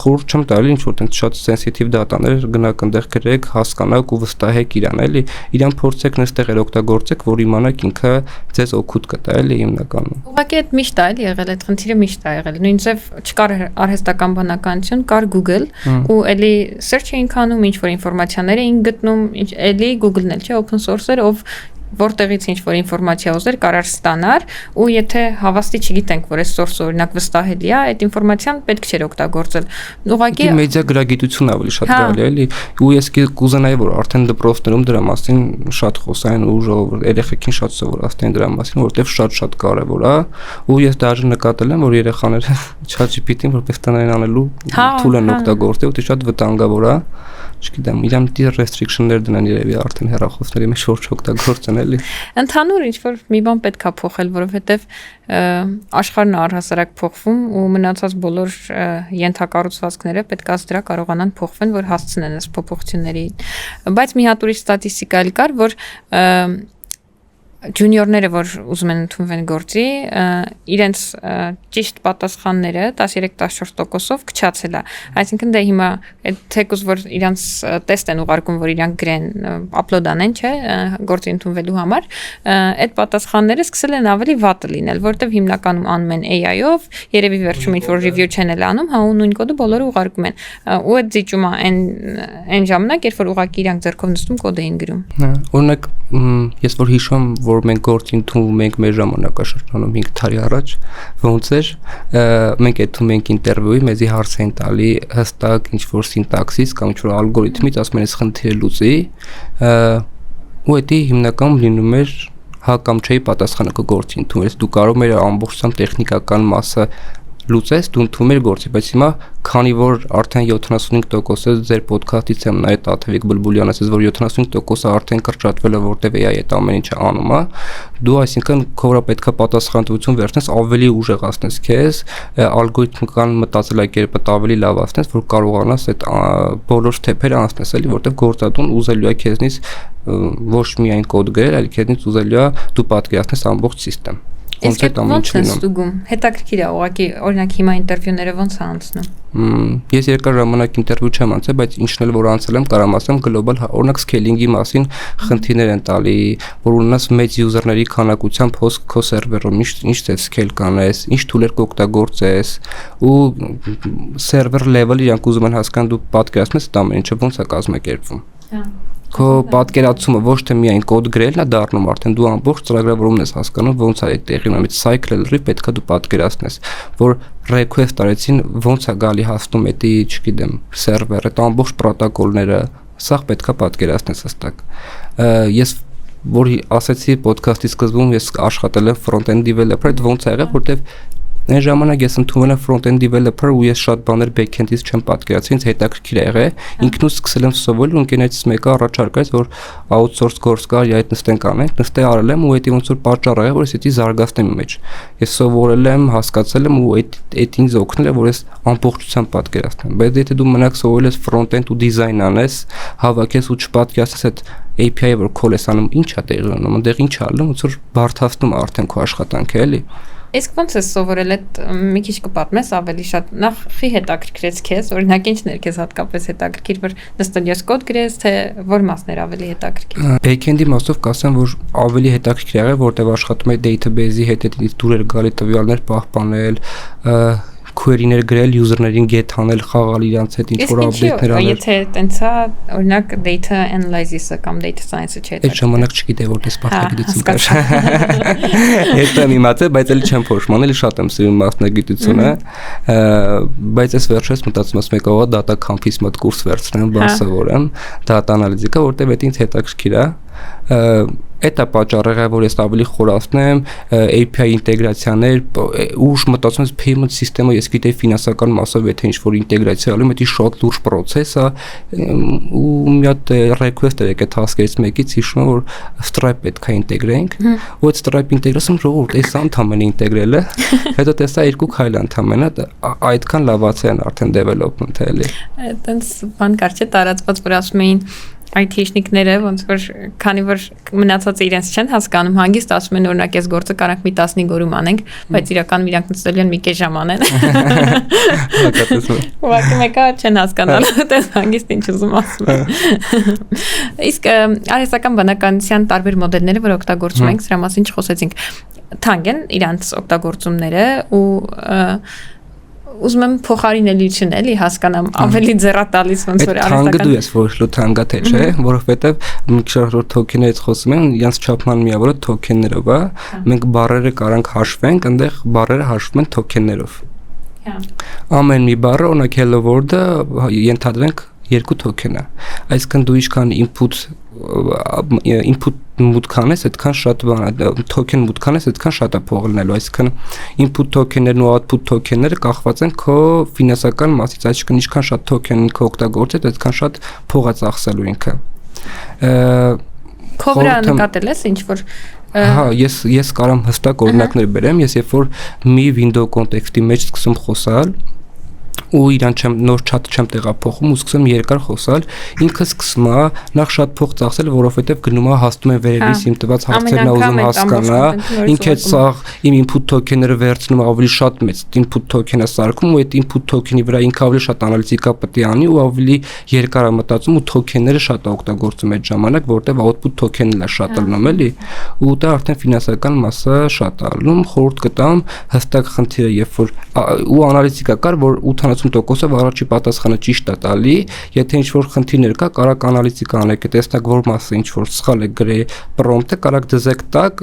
խորհուրդ չեմ տալի ինչ որ տենց շատ sensitive data-ներ գնաք այնտեղ գրեք հասկանաք ու վստահեք իրան էլի իրան փորձեք նստեղ օգտագործեք որ իմանաք ինքը ձեզ օգուտ կտա էլի հիմնականում ուղղակի այդ միշտ է էլի եղել այդ խնդիրը միշտ է եղել նույնիսկ չկար արհեստական բանականություն կար Google ու էլի search էինք անում ինչ որ ինֆորմացիաներ էին գտնում էլի Google-ն էլ չէ open source-եր ով որտեղից ինչ որ ինֆորմացիա ուզեր կարար ստանար ու եթե հավաստի չգիտենք որ այս source-ը օրինակ վստահելի է այդ ինֆորմացիան պետք չէր օգտագործել ուղղակի մեդիա գրագիտություն ավելի շատ գալի էլի ու ես կուզենայի որ արդեն դպրոցներում դրա մասին շատ խոսային ու ժողովուրդ երեխեքին շատ սովորացնեն դրա մասին որովհետև շատ կարևոր է ու ես դաժե նկատել եմ որ երեխաները ChatGPT-ին որպես տնային անելու tool են օգտագործել ու դա շատ վտանգավոր է չգիտեմ իրան դի restriction-ներ դնան երևի արդեն հեռախոսների մեջ շուրջ օգտագործեն էլի ընդհանուր ինչ որ մի բան պետք է փոխել որովհետև աշխարհն առհասարակ փոխվում ու մնացած բոլոր ենթակառուցվածքները պետք է դրա կարողանան փոխվեն որ հասցնեն այս փոփոխությունների բայց մի հատ ուրիշ ստատիստիկա էլ կար որ ջունիորները, որ ուզում են ընդունվել գործի, իրենց ճիշտ պատասխանները 13-14%-ով քչացել է։ Այսինքն դե հիմա թեկուզ որ իրենց տեստ են ուղարկում, որ իրանք գրեն upload անեն, չէ, գործի ընդունվելու համար, այդ պատասխանները սկսել են ավելի վատը լինել, որտեվ հիմնականում անում են AI-ով, երևի վերջում ինչ որ review չեն էլ անում, հա ու նույն կոդը բոլորը ուղարկում են։ Ու այդ զիջումը այն ժամանակ, երբ որ ուղղակի իրանք ձեռքով նստում կոդ էին գրում։ Օրինակ ես որ հիշում, որ մենք գործի ընդունվում ենք մեր ժամանակաշրջանում 5 տարի առաջ, ոնց էր, մենք այդում ենք ինտերվյուի, մեզի հարց են տալի հստակ ինչ որ սինտաքսից կամ ինչ որ ալգորիթմից, ասում են, այս խնդիրը լուծի, ու դա հիմնականում լինում էր հա կամ չէի պատասխանը կգործի ընդունվեց, դու կարող ես ամբողջությամբ տեխնիկական մասը լուծես, դու ընդունում ես գործի, բայց հիմա քանի որ արդեն 75% ձեր ոդքասթից եմ նայել Տաթևիկ Բլբուլյանը, ասես որ 75% արդեն կրճատվել է, որտեվ AI այդ ամեն ինչը անում է, դու այսինքն քո վրա պետքա պատասխանատվություն վերցնես, ավելի ուժեղացնես քեզ, ալգորիթմական մտածելակերպը ավելի լավացնես, որ կարողանաս այդ բոլոր ստեփերը անցնես, էլի, որտեվ գործատուն ուզելու է քեզնից ոչ միայն կոդ գրել, այլ քեզնից ուզելու է դու պատկերացնես ամբողջ համակարգը։ Ոնց է ստուգում, հետաքրքիր է, ուղղակի օրինակ հիմա ինտերվյուները ոնց է անցնում։ Ես երկար ժամանակ ինտերվյու չեմ անցել, բայց ինչն էլ որ անցել եմ, կարամ ասեմ գլոբալ, օրինակ սքեյլինգի մասին խնդիրներ են տալի, որ ունենաս մեծ յուզերների քանակությամբ քո սերվերում ինչ դե սքեյլ կանես, ինչ թուլեր կօգտագործես, ու սերվեր level իրանք ուզում են հասկանալ դու պատկերացնես դա ամեն ինչը ոնց է կազմակերպվում։ Քո պատկերացումը ոչ թե միայն կոդ գրելն է դառնում, արդեն դու ամբողջ ծրագրավորումն ես հասկանում, ոնց է այդ տեղի ունենում, այդ cycle-ը պետքա դու պատկերացնես, որ request արեցին, ոնց է գալի հասնում էդի, չգիտեմ, սերվերը, այդ ամբողջ պրոտոկոլները, սա պետքա պատկերացնես հստակ։ Ես որ ասեցի ոդքասթի սկզբում ես աշխատել եմ front-end developer, այդ ոնց է եղել, որտեվ այն ժամանակ ես ընդունել եմ front-end developer ու ես շատ բաներ back-end-ից չեմ պատկերացրի, ինձ հետաքրքիր է եղել, ինքնուս սկսել եմ սովորել ու ընկերներից մեկը առաջարկեց, որ outsource course կար, այդ նստենք անենք, նստե արել եմ ու դա ոնց որ պատճառ եղել, որ ես դա զարգացնեմ իմ մեջ։ Ես սովորել եմ, հասկացել եմ ու այդ ինձ օգնել է, որ ես ամբողջությամբ պատկերացնեմ։ Բայց եթե դու մենակ սովորել ես front-end ու design անես, հավաքես ու չպատկերացնես այդ API-ը որ call ես անում, ի՞նչ է տեղի ունենում, այնտեղ ի՞նչ է ալնում, ոնց որ բարդացնում արդեն քո աշխատանքը, էլի։ Իսկ ոնց ես սովորել այդ մի քիչ կպատմես ավելի շատ նախ խի հետաքրքրեց քեզ օրինակ ինչն էր քեզ հատկապես հետաքրքիր որ նստել ես կոդ գրես թե որ մասն էր ավելի հետաքրքիր back-end-ի մասով կասեմ որ ավելի հետաքրքիր եղել որտեղ աշխատում եմ database-ի հետ դից դուր էր գալի տվյալներ պահպանել query-ներ գրել, user-ներին get անել, խաղալ իրանց հետ ինչ-որ update-ներ անել։ Եթե տենց է, օրինակ data analysis-ը կամ data science-ը չէ։ Այդ ժամանակ չգիտեի որտես մասնագիտություն կար։ Հետո եմ իմացել, բայց էլի չեմ փոշմանել, շատ եմ սիրում մասնագիտությունը, բայց ես վերջերս մտածում եմ մեկը ողա data camp-ից մոտ կուրս վերցնեմ, բան սովորեմ, data analytics-ը, որտեղ այդ ինձ հետաքրքիր է։ Դա պատճառը է, որ ես ավելի խորացնեմ API ինտեգրացիաներ, ուշ մտածում եմ payment system-ը, ես գիտեի ֆինանսական մասով եթե ինչ-որ ինտեգրացիա ալում, դա շատ լուրջ process է, ու մի հատ request էր եկել task-երից մեկից, հիշում եմ, որ Stripe պետք է ինտեգրենք, ու այդ Stripe ինտեգրացում ժողովուրդ, այս ընդհանրապես ինտեգրել է, հետո տեսա երկու քայլ ընդհանրապես, այդքան լավացել են արդեն development-ը էլի։ Այդտենց բան կար չէ, տարածված որ ասում էին IT-շնիկները ոնց որ քանի որ մնացածը իրենց չեն հասկանում հանգիստ ասում են օրինակ այս գործը կարանք մի 15 օրում անենք բայց իրականում իրանք նստել են մի կես ժամ անեն ուղղակի մեկը չեն հասկանալ այդպես հանգիստ ինչ ուզում ասում իսկ արհեստական բանականության տարբեր մոդելները որ օգտագործում ենք սրա մասին չխոսեցինք թանկ են իրանց օգտագործումները ու ուզում եմ փոխարինելիություն էլի հասկանամ ավելի ձեռատալիս ոնց որ արհեստական թանգը դու ես որոշելու թանգա թե չէ որովհետև մի քիչ թոքեններից խոսում են իրենց չափման միավորը թոքեններով է մենք բառերը կարանք հաշվենք այնտեղ բառերը հաշվում են թոքեններով ամեն մի բառը օրինակ hello word-ը ենթադրենք 2 թոքեն է այսինքն դու ինչքան input մուտք կանես այդքան շատ բան է թոքեն մուտք կանես այդքան շատ է փող լինելու այսինքն input թոքեններն ու output թոքենները կախված են քո ֆինանսական մասից այսինքն ինչքան շատ թոքեն ինքը օգտագործես այդքան շատ փող է ծախսելու ինքը քո վրա նկատել ես ինչ որ հա ես կարամ հստակ օրինակներ բերեմ ես երբ որ մի window context-ի մեջ սկսում խոսալ ու իրան չեմ նոր chat չեմ տեղափոխում ու սկսում երկար խոսալ ինքը սկսում է նախ շատ փող ծախսել որովհետև գնում է հաստում է վերևից իմ տված հարցերն է ուզում հասկանա ինքը այդ սաղ իմ input token-ները վերցնում ավելի շատ մեծ input token-ը սարքում ու այդ input token-ի վրա ինքը ավելի շատ անալիզիկա պետք է անի ու ավելի երկար է մտածում ու token-ները շատ է օգտագործում այդ ժամանակ որովհետև output token-ն է շատ ալնում էլի ու դա արդեն ֆինանսական մասը շատ է ալնում խորհուրդ կտամ հստակ խնդիրը երբ որ ու անալիզիկա կար որ 80%-ով առաջի պատասխանը ճիշտ է տալի, եթե ինչ-որ խնդիրներ կա, կարակ անալիզիկա անեք, տեսնակ որ մասը ինչ-որ սխալ է գրի պրոմպտը, կարակ դզեք տակ,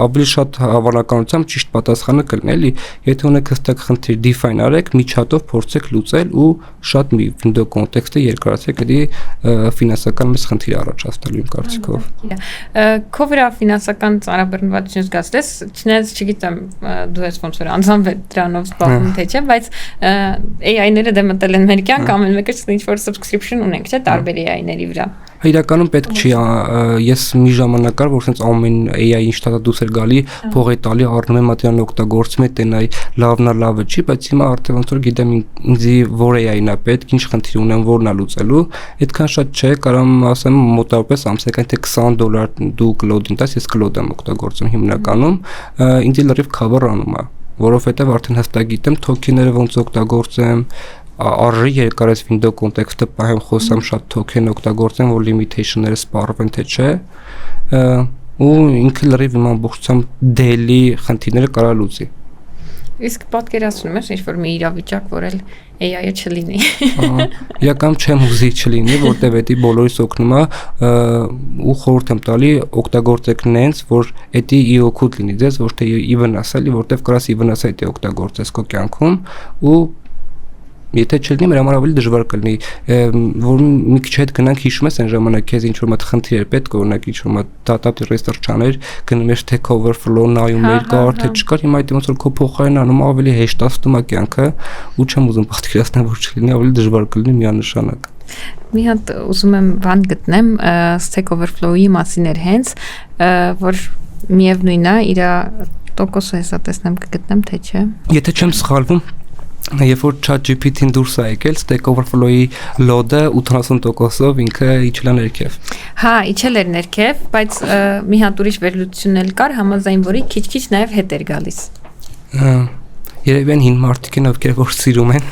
ավելի շատ հավանականությամբ ճիշտ պատասխանը կլինի, էլի, եթե ունեք հստակ խնդիր define արեք, մի chat-ով փորձեք լուծել ու շատ մի window context-ը երկարացեք, էլի ֆինանսական մեծ խնդիր առաջացնելու իմ կարծիքով։ Քո վրա ֆինանսական ծանրաբեռնվածություն զգացես, չնայած չգիտեմ, դու ես ոնց որ անձամբ դրանով զբաղվում թե չէ, բայց AI-ները դե մտել են մեր կյանք, ամեն մեկը ինչ-որ subscription ունենք, չէ՞, տարբեր AI-ների վրա։ Իրականում պետք չի, ես մի ժամանակ կար, որ sense ամեն AI ինչ տա դուս էր գալի, փող է տալի, առնում եմ մատերիալ օգտագործում եմ, տենայ լավն է, լավը չի, բայց հիմա արդեն ոնց որ գիտեմ ինձի որ AI-ն է պետք, ինչ խնդիր ունեմ, որն է լուծելու, այդքան շատ չէ, կարամ ասեմ մոտավորապես ամսական թե $20 դու cloud-ին տաս, ես cloud եմ օգտագործում հիմնականում, ինձ լրիվ cover անում է, որովհետև արդեն հստակ գիտեմ token-ները ոնց օգտագործեմ արժի երկարես window context-ը պահեմ խոսամ շատ token օգտագործեմ որ limitation-ները սպառվեն թե չէ ու ինքը լրիվ իմ ամբողջությամբ daily խնդիրները կարա լուծի Իսկ պատկերացնում ես ինչ-որ մի իրավիճակ, որ էլ AI-ը չլինի։ Իրական չեմ ուզի չլինի, որտեվ էդի բոլորիս օգնում է ու խորհուրդ եմ տալի օգտագործեք նենց, որ էդի ի օգուտ լինի ձեզ, ոչ թե ի վնաս էլի, որտեվ կարաս ի վնաս էդի օգտագործես քո կյանքում ու Եթե չլինի, մեր համար ավելի դժվար կլինի, որ մի քիչ հետ գնանք հիշում ես այն ժամանակ քեզ ինչ որ մատ խնդիր էր պետք, օրինակ ինչ որ մատ data research-աներ, գնում ես թե overflow նայում էր, կար թե չկար, հիմա այդ ոնց որ քո փոխարեն անում ավելի հեշտացնում է կյանքը, ու չեմ ուզում պատկերացնել, որ չլինի, ավելի դժվար կլինի միանշանակ։ Մի հատ ուզում եմ բան գտնեմ Stack Overflow-ի մասին էր հենց, որ միևնույնն է, իր տոկոսը հեսա տեսնեմ կգտնեմ թե չէ։ Եթե չեմ սխալվում Երբ որ ChatGPT-ին դուրս է եկել, Stack Overflow-ի load-ը 80%-ով ինքը իջել է ներքև։ Հա, իջել էր ներքև, բայց մի հատ ուրիշ վերլուծություն էլ կար, համաձայն որի քիչ-քիչ նաև հետ էր գալիս։ Երևի են հին մարդիկ են, ովքեր որ սիրում են,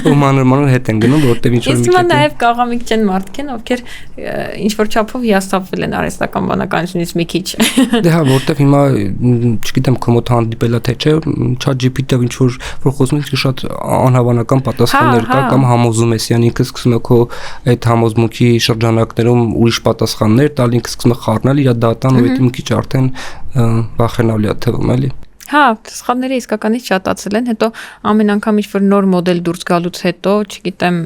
ու մանր հետ են գնում, որտեղ ինչ որ մի Իսկ հիմա նաև կաղամիկ չեն մարդիկ են, ովքեր ինչ որ չափով հիասթափվել են արհեստական բանականությունից մի քիչ։ Դե հա, որտեղ հիմա, չգիտեմ, կոմոդ հանդիպելա թե չէ, ChatGPT-ով ինչ որ խոսում են, շատ անհավանական պատասխաններ կա, կամ համոզում ես, յան ինքը սկսում է քո այդ համոզմունքի շրջանակներում ուրիշ պատասխաններ տալ, ինքը սկսում է խառնել իր դատան ու այդ մի քիչ արդեն վախենալի է թվում, էլի։ Հա, սխալները իսկականից շատացել են, հետո ամեն անգամ ինչ-որ նոր մոդել դուրս գալուց հետո, չգիտեմ,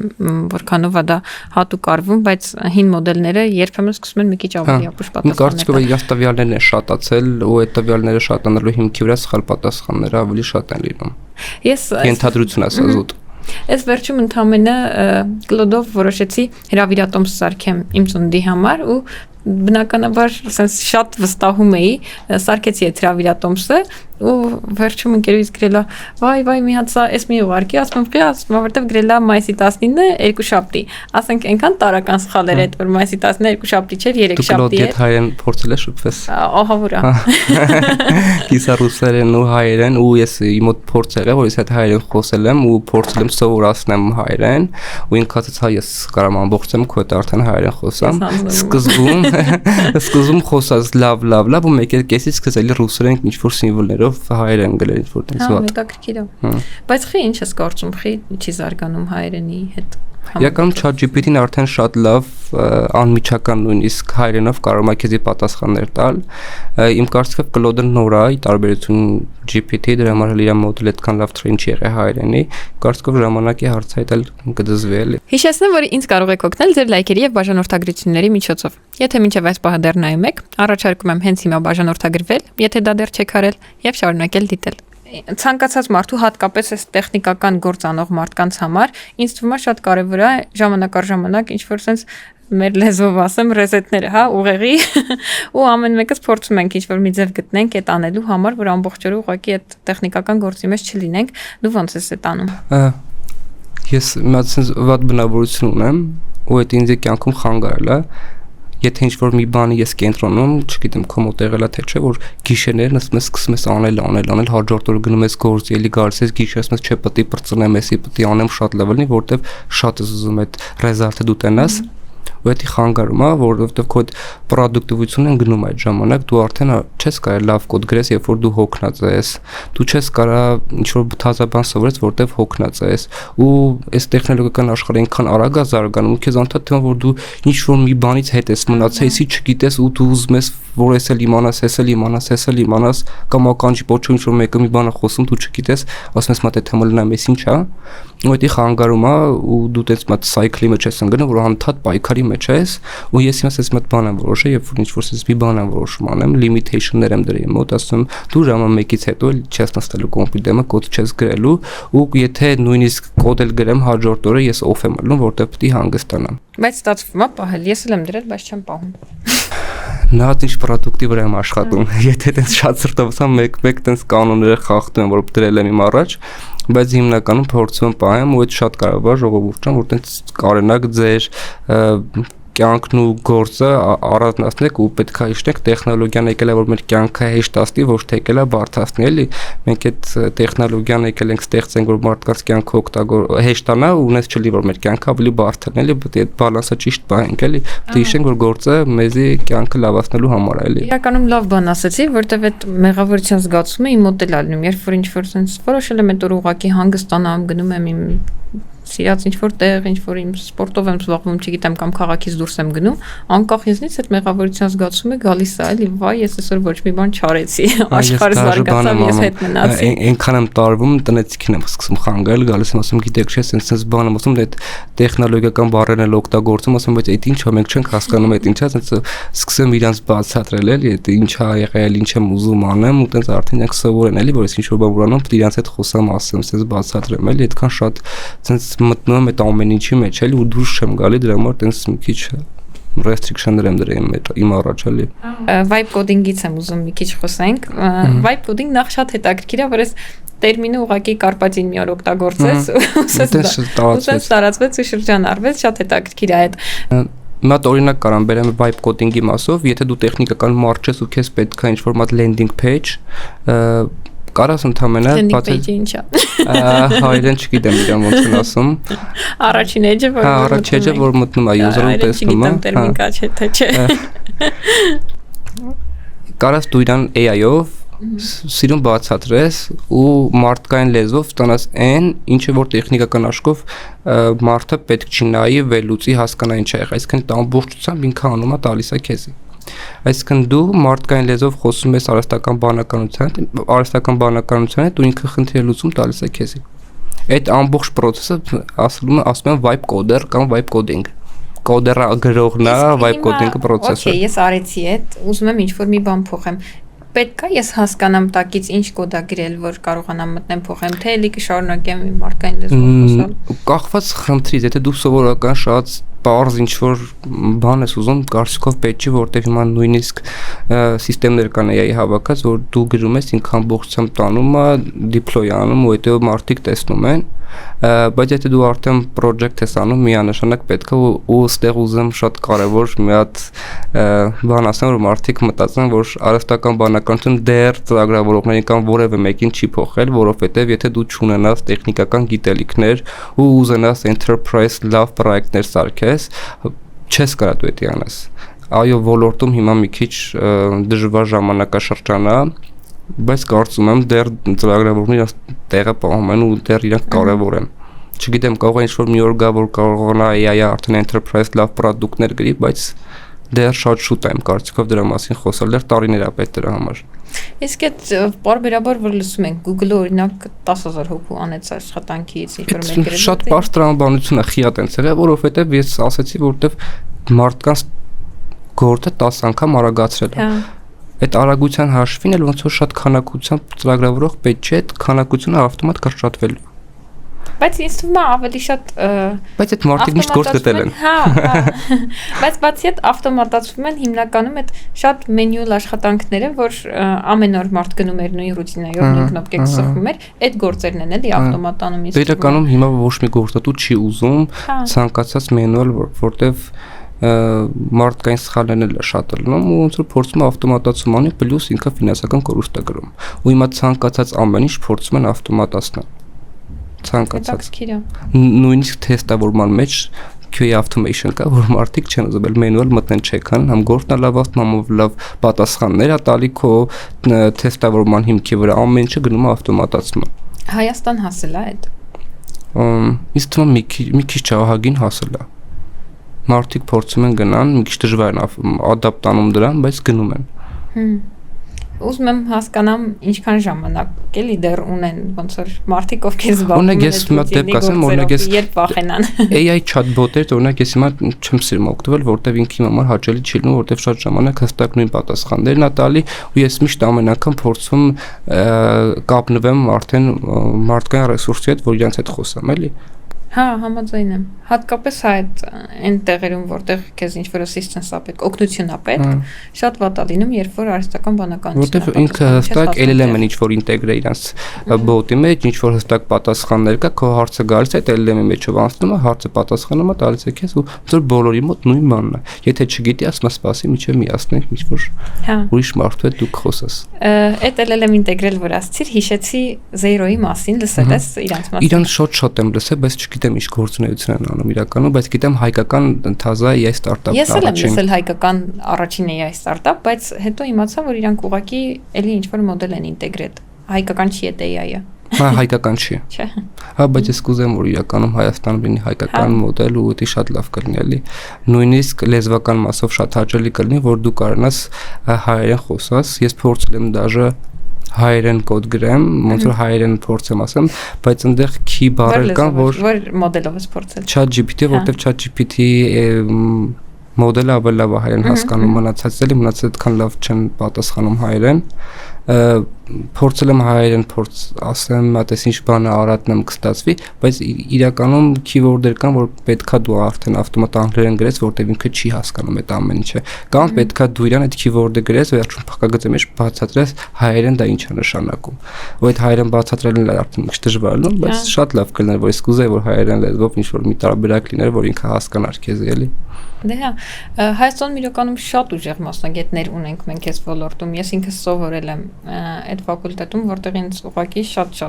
որքանով է դա հատուկ արվում, բայց հին մոդելները երբեմն սկսում են մի քիչ ավելի ապուշ պատասխանել։ Կարծիքով իրաց տվյալներն են շատացել ու այդ տվյալները շատանալու հիմքի վրա սխալ պատասխանները ավելի շատ են լինում։ Ես ենթադրություն ասա զուտ։ Ես վերջում ընդամենը կլոդով որոշեցի հրավիրատոմս սարքեմ իմ ծննդի համար ու բնականաբար sense շատ վստահում էի սարքեցի այդ հրավիրատոմսը ու վերջում ընկերուհիս գրելա վայ մի հատ սա էս մի ուղարկի ասում որովհետև գրելա մայիսի 19-ը երկուշաբթի ասենք այնքան տարական սխալ էր այդ որ մայիսի 19-ը երկուշաբթի չէր երեքշաբթի էր Դու հայերեն փորձել ես շփվես ահա որա Կիսա ռուսերեն ու հայերեն ու ես իմ մոտ փորձ եղել որ ես այդ հայերեն խոսել եմ ու փորձել եմ սովորացնեմ հայերեն ու ինքն ասաց հա ես կարամ ամբողջեմ քո հետ արդեն հայերեն խոսամ սկզբում խոսած լավ ու մեկ էլ կեսից սկսել ռուսերեն ինչ որ սիմվոլներով հայերեն գրել ինչ որ տես Հա, հետաքրքիր է։ Բայց խի ինչ ես կարծում, խի չի զարգանում հայերենի հետ։ Իրականում ChatGPT-ն արդեն շատ լավ անմիջական նույնիսկ հայերենով կարող է քեզի պատասխաններ տալ։ Իմ կարծիքով Claude-ը նոր է, ի տարբերություն GPT, դրա համար էլ իր մոդելը այդքան լավ train չի եղել հայերենի։ Կարծիքով ժամանակի հարցը այդ էլ կդզվի էլի։ Հիշեցնեմ, որ ինձ կարող եք օգնել ձեր լայքերի եւ բաժանորդագրությունների միջոցով։ Եթե մինչեւ այս պահը դեռ նայում եք, առաջարկում եմ հենց հիմա բաժանորդագրվել, եթե դա դեռ չեք արել, եւ շարունակել դիտել։ Ցանկացած մարդու հատկապես այս տեխնիկական գործ անող մարդկանց համար ինձ թվում է շատ կարևոր է ժամանակ առ ժամանակ ինչ որ sense մեր լեզվով ասեմ ռեզետները, հա, ուղեղի ու ամեն մեկս փորձում ենք ինչ որ մի ձև գտնենք այդ անելու համար, որ ամբողջ օրը ուղղակի այդ տեխնիկական գործի մեջ չլինենք։ Դու ո՞նց ես այդ անում։ Ես մած վատ բնավորություն ունեմ, ու այդ ինձ կյանքում խանգարել է։ Եթե ինչ-որ մի բանի ես կենտրոնում, չգիտեմ, քո մոտ եղել է թե չէ, որ գիշերներն սկսում ես անել, հաջորդ օրը գնում ես գործի, էլի գալիս ես գիշեր, ասում ես չէ, պետք է բրծնեմ, էսի պետք է անեմ շատ լեվելնի, որովհետև շատ ես ուզում այդ ռեզալտը դու տենաս։ Ու դա խանգարում է, որովհետև քո պրոդուկտիվությունն գնում այդ ժամանակ, դու արդեն չես կարող լավ կոդ գրես, երբ որ դու հոգնած ես, դու չես կարող ինչ-որ բթազաբան սովորես, որովհետև հոգնած ես, ու այս տեխնոլոգիական աշխարհը այնքան արագ է զարգանում, ու քեզ անդադ թվում որ դու ինչ-որ մի բանից հետ ես մնացել, իսի չգիտես ու դու ուզում ես որ ես էլ իմանաս, կամ ականջի փոչու ինչ-որ մեկը մի բան է խոսում, դու չգիտես, ասում ես մա թե մլնամ ես ինչ է, ու դա խանգարում է, ու դու տես մա սայքլի մեջ ես ընկնում, որ անդադ պայքարի մեջ ես, ու ես հիմա ես մտ բան եմ որոշել, երբ որ ինչ-որ ես մի բան եմ որոշում անեմ, limitation-ներ եմ դրել մոտ, ասում դու ժամը 1-ից հետո չես նստելու կոմպյուտերը, կոդ չես գրելու, ու եթե նույնիսկ կոդ էլ գրեմ հաջորդ օրը ես off եմ ալնում, որտեղ պետք է հանգստանամ։ Բայց ստացվում է պահել, ես էլ եմ դրել, բայց չեմ պահում։ Նա ինչ պրոդուկտիվ եմ աշխատում, եթե տես շատ սրտովսամ մեկ տես կանոնները խախտում եմ, որ դրել եմ իմ առաջ, բայց հիմնականում փորձում եմ պահեմ ու այդ շատ կարևոր է ժողովուրդան, որ տես կարենակ ձեր կյանքն ու գործը առանձնացնեք ու պետք է իշտեք տեխնոլոգիան եկել է որ մեր կյանքը հեշտացնի ոչ թե եկել է բարդացնի էլի մենք այդ տեխնոլոգիան եկել ենք ստեղծենք որ մարդկանց կյանքը հեշտանա ու ունես չլի որ մեր կյանքը ավելի բարդանա էլի պետք է այդ բալանսը ճիշտ պահենք էլի պետք է իշենք որ գործը մեզի կյանքը լավացնելու համար է էլի իրականում լավ բան ասացի որտեվ այդ մեղավորության զգացումը իմ մոտ էլ ալնում երբ որ ինչ-որ sense որոշել եմ այդ որ ուղակի հանգստանամ գնում եմ իմ սիրած ինչ-որ տեղ, ինչ-որ իմ սպորտով եմ զբաղվում, չգիտեմ, կամ քաղաքից դուրս եմ գնում, անկախ ինձնից այդ մեղավորության զգացումը գալիս է, էլի, վայ, ես այսօր ոչ մի բան չարեցի, աշխարհը զարգացավ, ես հետ մնացի։ Այնքան եմ տարվում, տնեցիկին եմ սկսում խանգարել, գալիս եմ ասում, գիտեք, չէ, sense բան եմ ասում, այդ տեխնոլոգիական բառերն էլ օգտագործում, ասում, բայց այդ ինչ է, մենք չենք հասկանում այդ ինչա, sense սկսեմ իրանց բացատրել, էլի, այդ ինչ է եղել, ինչ եմ ուզում անեմ, ու տենց արդեն իրենք սովորեն, էլի, որ ես ինչ-որ բան որանում, պետք է իրանց հետ խոսամ, ասեմ, sense բացատրեմ, էլի, այդքան շատ sense մտնում եմ այդ ամեն ինչի մեջ էլի ու դուրս չեմ գալի դրա համար տենց մի քիչ restriction-ներ եմ դրել իմ առաջ էլի vibe coding-ից եմ ուզում մի քիչ խոսենք vibe coding նախ շատ հետաքրքիր է որ այս տերմինը ուղղակի Կարպատին մի օր օգտագործեց ու տարածվեց ու շրջանառվեց շատ հետաքրքիր է այդ Մա օրինակ կարամ բերեմ vibe coding-ի մասով եթե դու տեխնիկական մարդ ես ու քեզ պետք է ինչ-որ մատ landing page կարաս ընդհանրապես բացել ինչա հայերեն չգիտեմ իրան ոնց են ասում առաջին էջը որ մտնում է user-ը տեսնում է տերմին կա չէ թե չէ կարաս դու իրան AI-ով սիրուն բացատրես ու մարդկային լեզվով ստանաս այն ինչը որ տեխնիկական աշխով մարդը պետք չի նայի վերլուծի հասկանա ինչ է եղել այսինքն դա ամբողջությամբ ինքը անում է տալիս է քեզ Այսինքն դու մարդկային լեզվով խոսում ես արհեստական բանականության հետ ու ինքը խնդիր լուծում տալիս է քեզ Այդ ամբողջ process-ը ասում եմ vibe coder կամ vibe coding կոդերը գրողն է vibe coding-ը process-ը Okay, ես արեցի այդ ուզում եմ ինչ-որ մի բան փոխեմ Պետք է ես հասկանամ տակից ինչ կոդ է գրել, որ կարողանամ մտնեմ փոխեմ, թե էլի կշարունակեմ իմ մարդկային լեզվով խոսալ։ Կախված խնդրից, եթե դու սովորական շատ բարձ ինչ-որ բան ես ուզում, կարծիքով պետք չի, որտեղ հիմա նույնիսկ սիստեմներ կան AI հավաքած, որ դու գրում ես ինքան ամբողջությամբ տանում է, deploy անում ու հետո մարդիկ տեսնում են, բայց եթե դու արդեն project ես անում, միանշանակ պետք է ու ստեղ ուզեմ շատ կարևոր մի հատ բան ասեմ, որ մարդիկ մտածեն, որ արհեստական բանականություն դեռ ծրագրավորողներին կամ որևէ մեկին չի փոխել, որովհետև եթե դու չունենաս տեխնիկական գիտելիքներ ու ուզենաս enterprise լավ պրոյեկտներ սարքես, չես կարող դու դա անես։ Այո, ոլորտում հիմա մի քիչ դժվար ժամանակաշրջան է, բայց կարծում եմ դեռ ծրագրավորողները տեղը պահում են ու դեռ իրանք կարևոր են։ Չգիտեմ, կարող է ինչ-որ մի օր գա, որ կարողանա AI-ը արդեն enterprise լավ պրոդուկտներ գրի, բայց դեռ շատ շուտ է իմ կարծիքով դրա մասին խոսել, դեռ տարիներ է պետք դրա համար։ Իսկ այդ բարբերաբար որ լսում ենք Google-ը օրինակ 10000 հոգու անեց աշխատանքից, ինչ-որ մեկը շատ բարձր տրամաբանություն է խիատ են եղել, որովհետև ես ասացի, որովհետև մարդկանց գործը 10 անգամ արագացրել է։ Այդ արագության հաշվին էլ ոնց որ շատ քանակությամբ ծրագրավորող պետք չէ, այդ քանակությունը ավտոմատ կրճատվելու։ Բայց ինձ թվում է ավելի շատ Բայց այդ մարդիկ միշտ գործ գտել են։ Հա, բայց բացի այդ ավտոմատացվում են հիմնականում այդ շատ մենյուալ աշխատանքները, որ ամեն օր մարդ գնում էր նույն ռուտինայով, նույն կնոպկեք սխվում էր, այդ գործերն են էլի ավտոմատանում իսկ։ Իրականում հիմա ոչ մի գործատու չի ուզում ցանկացած մենուալ, որտեվ մարդկային սխալներն էլ շատ լինում ու ոնց որ փորձում ավտոմատացում անի պլյուս ինքը ֆինանսական կորուստ է գրում ու հիմա ցանկացած ամեն ինչ փորձում են ավտոմատացնել ցանկացած նույնիսկ թեստավորման մեջ QA automation կա որ մարդիկ չեն ուզում մենուալ մտնեն չեկան համ գործն լավ ավտոմատով լավ պատասխաններ է տալի քո թեստավորման հիմքի վրա ամեն ինչը գնում է ավտոմատացման Հայաստան հասել է այդ իսկ թվում մի քիչ ահագին հասել է մարդիկ փորձում են գնան, մի քիչ դժվար է ադապտանում դրան, բայց գնում են։ Ուզում եմ հասկանամ ինչքան ժամանակ էլի դեռ ունեն, ոնց որ մարդիկ ովքեր զբաղվում են ես մի դեպք ասեմ, օրինակ ես երբ վախենան։ AI chatbot-եր, օրինակ ես հիմա չեմ սիրում օգտվել, որտեվ ինքն իմ համար հաճելի չի լինում, որտեվ շատ ժամանակ հստակ նույն պատասխաններն է տալի, ու ես միշտ ամեն անգամ փորձում կապնվեմ արդեն մարդկային ռեսուրսի հետ, որ իրենց հետ խոսեմ, էլի։ Հա, համաձայն եմ։ Հատկապես այդ այն տեղերում, որտեղ քեզ ինչ-որ assistance է պետք, օգնություն է պետք, շատ վատ է լինում, երբ որ արհեստական բանականություն։ Որտեղ ինքը հստակ LLM-ն ինչ-որ ինտեգրե իրանց բոտի մեջ, ինչ-որ հստակ պատասխաններ կա, քո հարցը գալիս է, այդ LLM-ի մեջով անցնում է, հարցը պատասխանում է, տալիս է քեզ ու ծոր բոլորի մոտ նույն բանն է։ Եթե չգիտի, ասում սպասի, միջև միացնենք, ինչ-որ ուրիշ մարդու հետ դուք խոսես։ Այդ LLM ինտեգրել որ ասցիր, հիշեցի Zero-ի մասին, լսել ես իրանց մասին։ Իրանց շատ եմ լսել, բայց չգիտեմ ինչ գործունեություն են անում իրականում, բայց գիտեմ հայկական թազա AI ստարտափն Ես էլ եմ լսել հայկական առաջին AI ստարտափ, բայց հետո իմացա, որ իրանք ուղղակի էլի ինչ-որ մոդել են ինտեգրել։ Հայկական չի այդ AI-ը։ Հա, հայկական չի։ Չէ։ Հա, բայց ես կուզեմ, որ իրականում Հայաստանում լինի հայկական մոդել ու դա շատ լավ կլինի, էլի։ Նույնիսկ լեզվական մասով շատ հաճելի կլինի, որ դու կարողանաս հայերեն խոսաս։ Ես փորձել եմ դաժե հայերեն կոդ գրեմ, ոնց որ հայերեն փորձեմ ասեմ, բայց այնտեղ key բառեր կան, որ մոդելով ես փորձել։ ChatGPT, որտեղ ChatGPT մոդելը ավելի լավ հայերեն հասկանում մնացած էլի, մնացած այդքան լավ չեն պատասխանում հայերեն։ Փորձել եմ հայերեն ասեմ, այդպես ինչ բանը արատնեմ կստացվի, բայց իրականում keyword-եր կան, որ պետքա դու արդեն ավտոմատ անգլերեն գրես, որտեղ ինքը չի հասկանում այդ ամեն ինչը։ Կամ պետքա դու իրան այդ keyword-ը գրես, վերջում փակագծի մեջ բացատրես հայերեն դա ինչ է նշանակում։ Ու այդ հայերեն բացատրելն էլ արդեն ինչ դժվար է, բայց շատ լավ կլիներ, որ ես կուզեի, որ հայերեն լեզվով ինչ-որ մի տարբերակ լիներ, որ ինքը հասկանար քեզ էլի։ Դե հա, Հայաստանում իրականում շատ ուժեղ մասնագետներ ունենք մենք այս ոլորտում։ Ես ինքս սովորել եմ այդ ֆակուլտետում, որտեղ ինձ ուղղակի շատ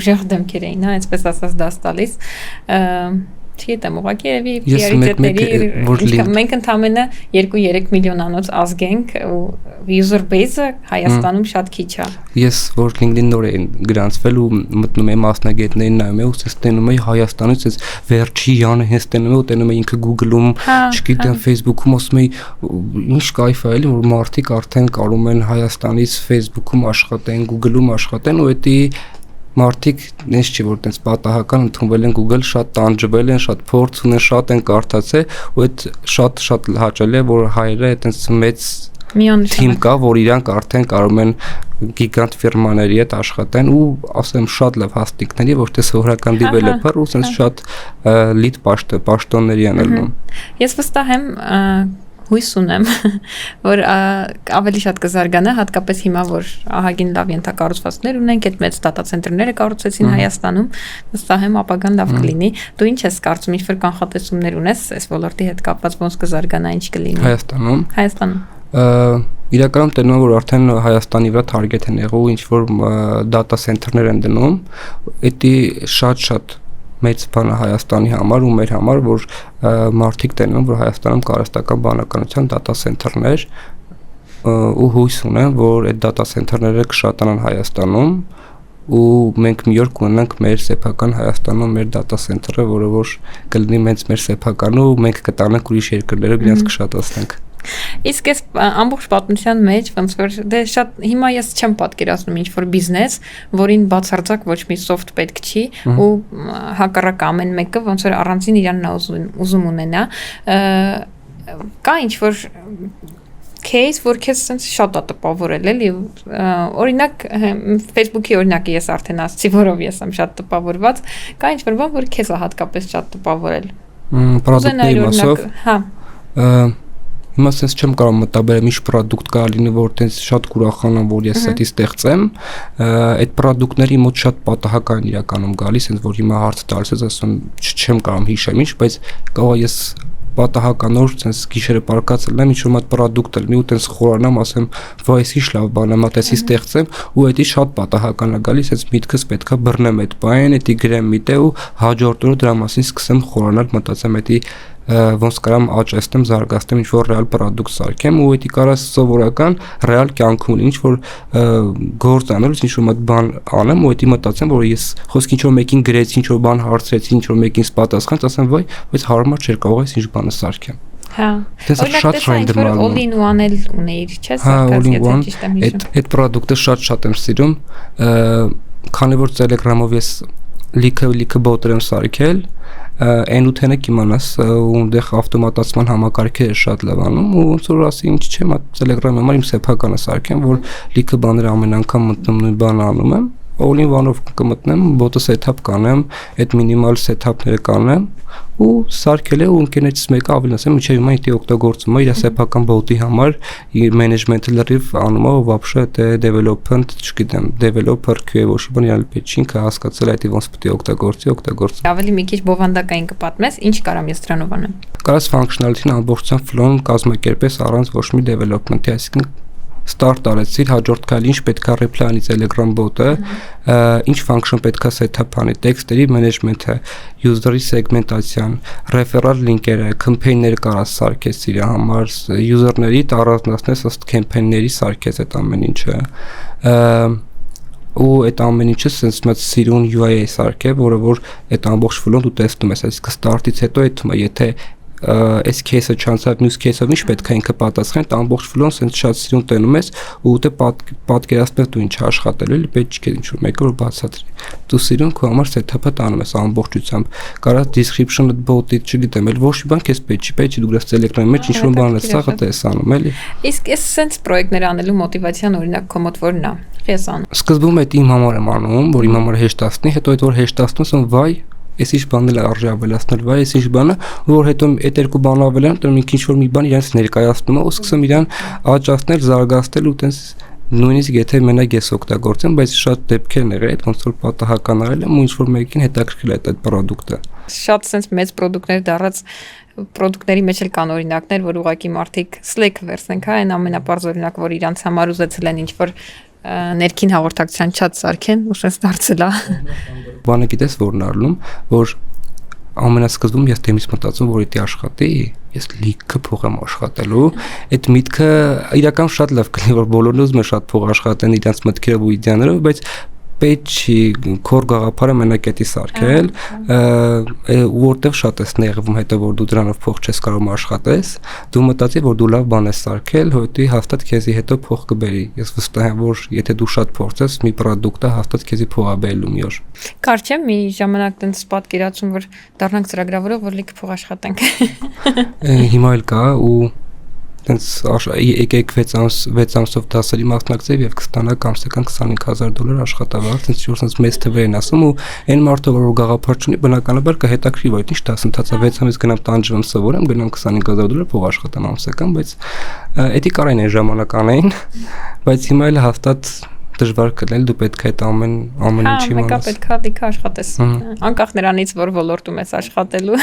ուժեղ դեմքեր էին, հա, այսպես ասած դաս տալիս։ Չգիտեմ, ուղղակի երևի պրիորիտետների մենք ընդամենը 2-3 միլիոնանոց ազգ ենք ու user base-ը Հայաստանում շատ քիչ է։ Ես որ LinkedIn նոր էին գրանցվել ու մտնում եմ մասնագետներին նայում եմ ու ստենում եմ Հայաստանից այս վերջի յանը հենց ստենում եմ ու տենում եմ ինքը Google-ում, չգիտեմ Facebook-ում ասում եմ ինչ կայֆ է էլի որ մարդիկ արդեն կարում են Հայաստանից Facebook-ում աշխատեն, Google-ում աշխատեն ու դա մարդիկ նես չի որ տենց պատահական ընդունվել են Google շատ տանջվել են շատ փորձ ունեն շատ են կարդացել ու այդ շատ հաճելի է որ հայերը այտենց մեծ թիմ կա որ իրանք արդեն կարող են գիգանտ ֆիրմաների հետ աշխատեն ու ասեմ շատ լավ հաստիկների որ թե սովորական դիվելոպեր ու sense շատ լիդ պաշտոնների են ելնում ես վստահ եմ հույս ունեմ, որ ավելի շատ կզարգանա, հատկապես հիմա, որ ահագին լավ ենթակառուցվածքներ ունենք, այդ մեծ դատա ցենտրները կառուցեցին Հայաստանում, վստահ եմ ապագան լավ կլինի։ Դու ինչ ես կարծում, ինչ-որ կանխատեսումներ ունես այս ոլորտի հետ կապված, ոնց կզարգանա, ինչ կլինի։ Հայաստանում։ Իրականում տենում որ արդեն Հայաստանի վրա թարգետ են եղել, ինչ որ դատա ցենտրներ են դնում, դա շատ մեծ բան է Հայաստանի համար ու մեր համար, որ մարդիկ տենում որ Հայաստանում կարստական բանականության դատա ցենտրներ ու հույս ունեն, որ այդ դատա ցենտրները կշատանան Հայաստանում ու մենք մի օր կունենանք մեր սեփական Հայաստանում մեր դատա ցենտրը, որը որ կլինի մեր սեփական ու մենք կտանենք ուրիշ երկրներով իրենց կշատացնենք։ Իսկ այս ամբողջ պատմության մեջ ոնց որ դե շատ հիմա ես չեմ պատկերացնում ինչ որ բիզնես, որին բացարձակ ոչ մի soft պետք չի ու հակառակ ամեն մեկը ոնց որ առանձին իրանն ուզում ունենա, կա ինչ որ case, որ քեզ sense շատ է տպավորել, էլի օրինակ Facebook-ի օրինակը ես արդեն ասացի, որով ես եմ շատ տպավորված, կա ինչ-որ բան, որ քեզ է հատկապես շատ տպավորել։ Պրոդուկտների մասով, հա։ Հիմա sense չեմ կարող մտաբերեմ ինչ պրոդուկտ կա լինի, որ տենց շատ կուրախանամ, որ ես դա ստեղծեմ, այդ պրոդուկտների մոտ շատ պատահական իրականում գալիս, sense որ հիմա հարցը տալիս ես, ասում չեմ կարող հիշեմ ինչ, բայց կարող ես պատահականոր sense գիշերը պարկացել եմ, ինչ-որ մոտ պրոդուկտ լինի ու տենց խորանամ, ասեմ, վայ, էս ինչ լավ բան է, մտածի ստեղծեմ, ու դա շատ պատահական է գալիս, sense միտքս պետքա բռնեմ այդ բանին, դա գրեմ միտե ու հաջորդ օրը դրա մասին սկսեմ խորանալ, մտածեմ դա ոնց կարամ աճեցնեմ, զարգացնեմ, ինչ որ ռեալ պրոդուկտ սարքեմ ու դա կարա սովորական ռեալ կյանքում ինչ որ գործ անելուց ինչ որ բան անեմ ու դա մտածեմ, որ ես խոսք ինչ որ մեկին գրեցի, ինչ որ բան հարցրեցի, ինչ որ մեկին պատասխանեց, ասեմ, վայ, բայց հարմար չէր, կարող ես ինչ բանը սարքեմ։ Հա։ Դա շատ ռենդերալ է։ All in one-ել ունեիր, չէ՞, սարքած, եթե ճիշտ եմ հիշում։ Այդ պրոդուկտը շատ եմ սիրում, քանի որ Telegram-ով ես լիքը բոտեր եմ սարքել, այն ուտենը կիմանաս ունդեղ ավտոմատացման համակարգերը շատ լավ անում ու ոնց որ ասի ինչ չեմ Telegram-ի համար իմ սեփականը սարքեմ, որ լիքը բաներ ամեն անգամ մտնում նույն բանը անում եմ, all in one-ով կմտնեմ, բոտը setup կանեմ, այդ մինիմալ setup-ները կանեմ ու սարքել է ու ընկերներից մեկը ավելին ասեմ, ինչեւ հիմա դա օգտագործում է իր սեփական բոտի համար, իր մենեջմենթը լրիվ անում է, вообще դե development, չգիտեմ, developer QA ոչ բան իրան պետք չի ինքը հասկացել այդ ոնց պետք է օգտագործի։ Ավելի մի քիչ բովանդակային կպատմես, ինչ կարամ ես դրանով անեմ։ Կարաս functionality-ն ամբողջությամբ flow-ն կազմակերպես առանց ոչ մի development-ի, այսինքն start արեցիր, հաջորդ քայլը ինչ պետքա reply անի Telegram bot-ը, ինչ function պետքա setup անի, տեքստերի management-ը, user-ի segmentation, referral link-երը, campaign-ները կարաս սարքես իր համար, user-ների առանձնացնես ըստ campaign-ների սարքես այդ ամեն ինչը։ Ու այդ ամեն ինչը sense մեծ սիրուն UI-ը սարքե, որը որ այդ ամբողջ flow-ն դու տեսնում ես, այսինքն start-ից հետո այդ եթե այս case-ը չանցավ մյուս case-ով ինչ պետք է ինքը պատասխանի, դա ամբողջ flow-ն sense շատ սիրուն տենում ես ու դե պատկերացնես դու ինչ աշխատելու, էլի պետք չէ ինչ որ մեկը որ բացատրի։ Դու սիրուն քո համար setup-ը տանում ես ամբողջությամբ։ Կարա description-ը bot-ի չգիտեմ, էլ ոչ մի բան քեզ պետք չի, դու գրես Telegram-ի մեջ ինչ որ բան ես սաղը տես անում, էլի։ Իսկ այս sense պրոյեկտներ անելու մոտիվացիան օրինակ քո մոտ որն է։ Ես անում։ Սկզբում այդ իմ համար եմ անում, որ իմ համար հեշտացնի, հետո այդ որ հեշտացնում եմ, վայ Ես ինչ բանել արժի ավելացնել, վայ, ես ինչ բանը, որ հետո այդ երկու բան ավելան, դեռ մի քիչ որ մի բան իրենց ներկայացնում եմ ու սկսեմ իրան աճացնել, զարգացնել ու տենց նույնիսկ եթե մենակ ես օգտագործեմ, բայց շատ դեպքեր եղել այդ ոնց որ պատահական արել եմ ու ինչ որ մեկին հետաքրքրել այդ պրոդուկտը։ Շատ sense մեծ պրոդուկտներ դառած պրոդուկտների մեջ էլ կան օրինակներ, որ ուղղակի մարդիկ Slack վերցնենք, հա, այն ամենապարզ օրինակ, որ իրանց համար ուզեցել են ինչ որ ներքին հաղորդակցության chat սարքեն, ու sense դարձել է։ Բանը գիտես որն առնում, որ ամենասկզբում ես դեմից մտածում, որ դա աշխատի, ես լիքը փող եմ աշխատելու, այդ միտքը իրական շատ լավ կլինի, որ բոլորն ուզում են շատ փող աշխատեն իրենց մտքերով ու իդեաներով, բայց պետք չի քոր գաղափարը մենակ էտի սարքել, որտեղ շատ ես նեղվում հետո որ դու դրանով փող չես կարող աշխատես, դու մտածի որ դու լավ բան ես սարքել, հետո հաստատ քեզի հետո փող կբերի։ Ես վստահ եմ որ եթե դու շատ փորձես, մի պրոդուկտը հաստատ քեզի փող է բերելու մի օր։ Կարճ է մի ժամանակ տենց պատկերացում որ դառնանք ծրագրավորող, որ լիքը փող աշխատենք։ Հիմա էլ կա ու տենց եկեք 6 ամսով դասերի մասնակցել եւ կստանաք ամսական $25,000 աշխատավարձ, տենց որ sense մեծ թվեր են ասում ու այն մարդը որ գաղափար չունի, բնականաբար կհետաքրի որ ինչ դասընթացը 6 ամիս գնամ տանջվում սովորեմ, գնամ $25,000 փող աշխատեմ ամսական, բայց էդի կարային այն ժամանակ անային, բայց հիմա էլ հաստատ դժվար կլինել դու պետք է այդ ամեն ինչի իմանաս։ Հա, պետք է լիքը աշխատես։ Անկախ նրանից որ ոլորտում ես աշխատելու,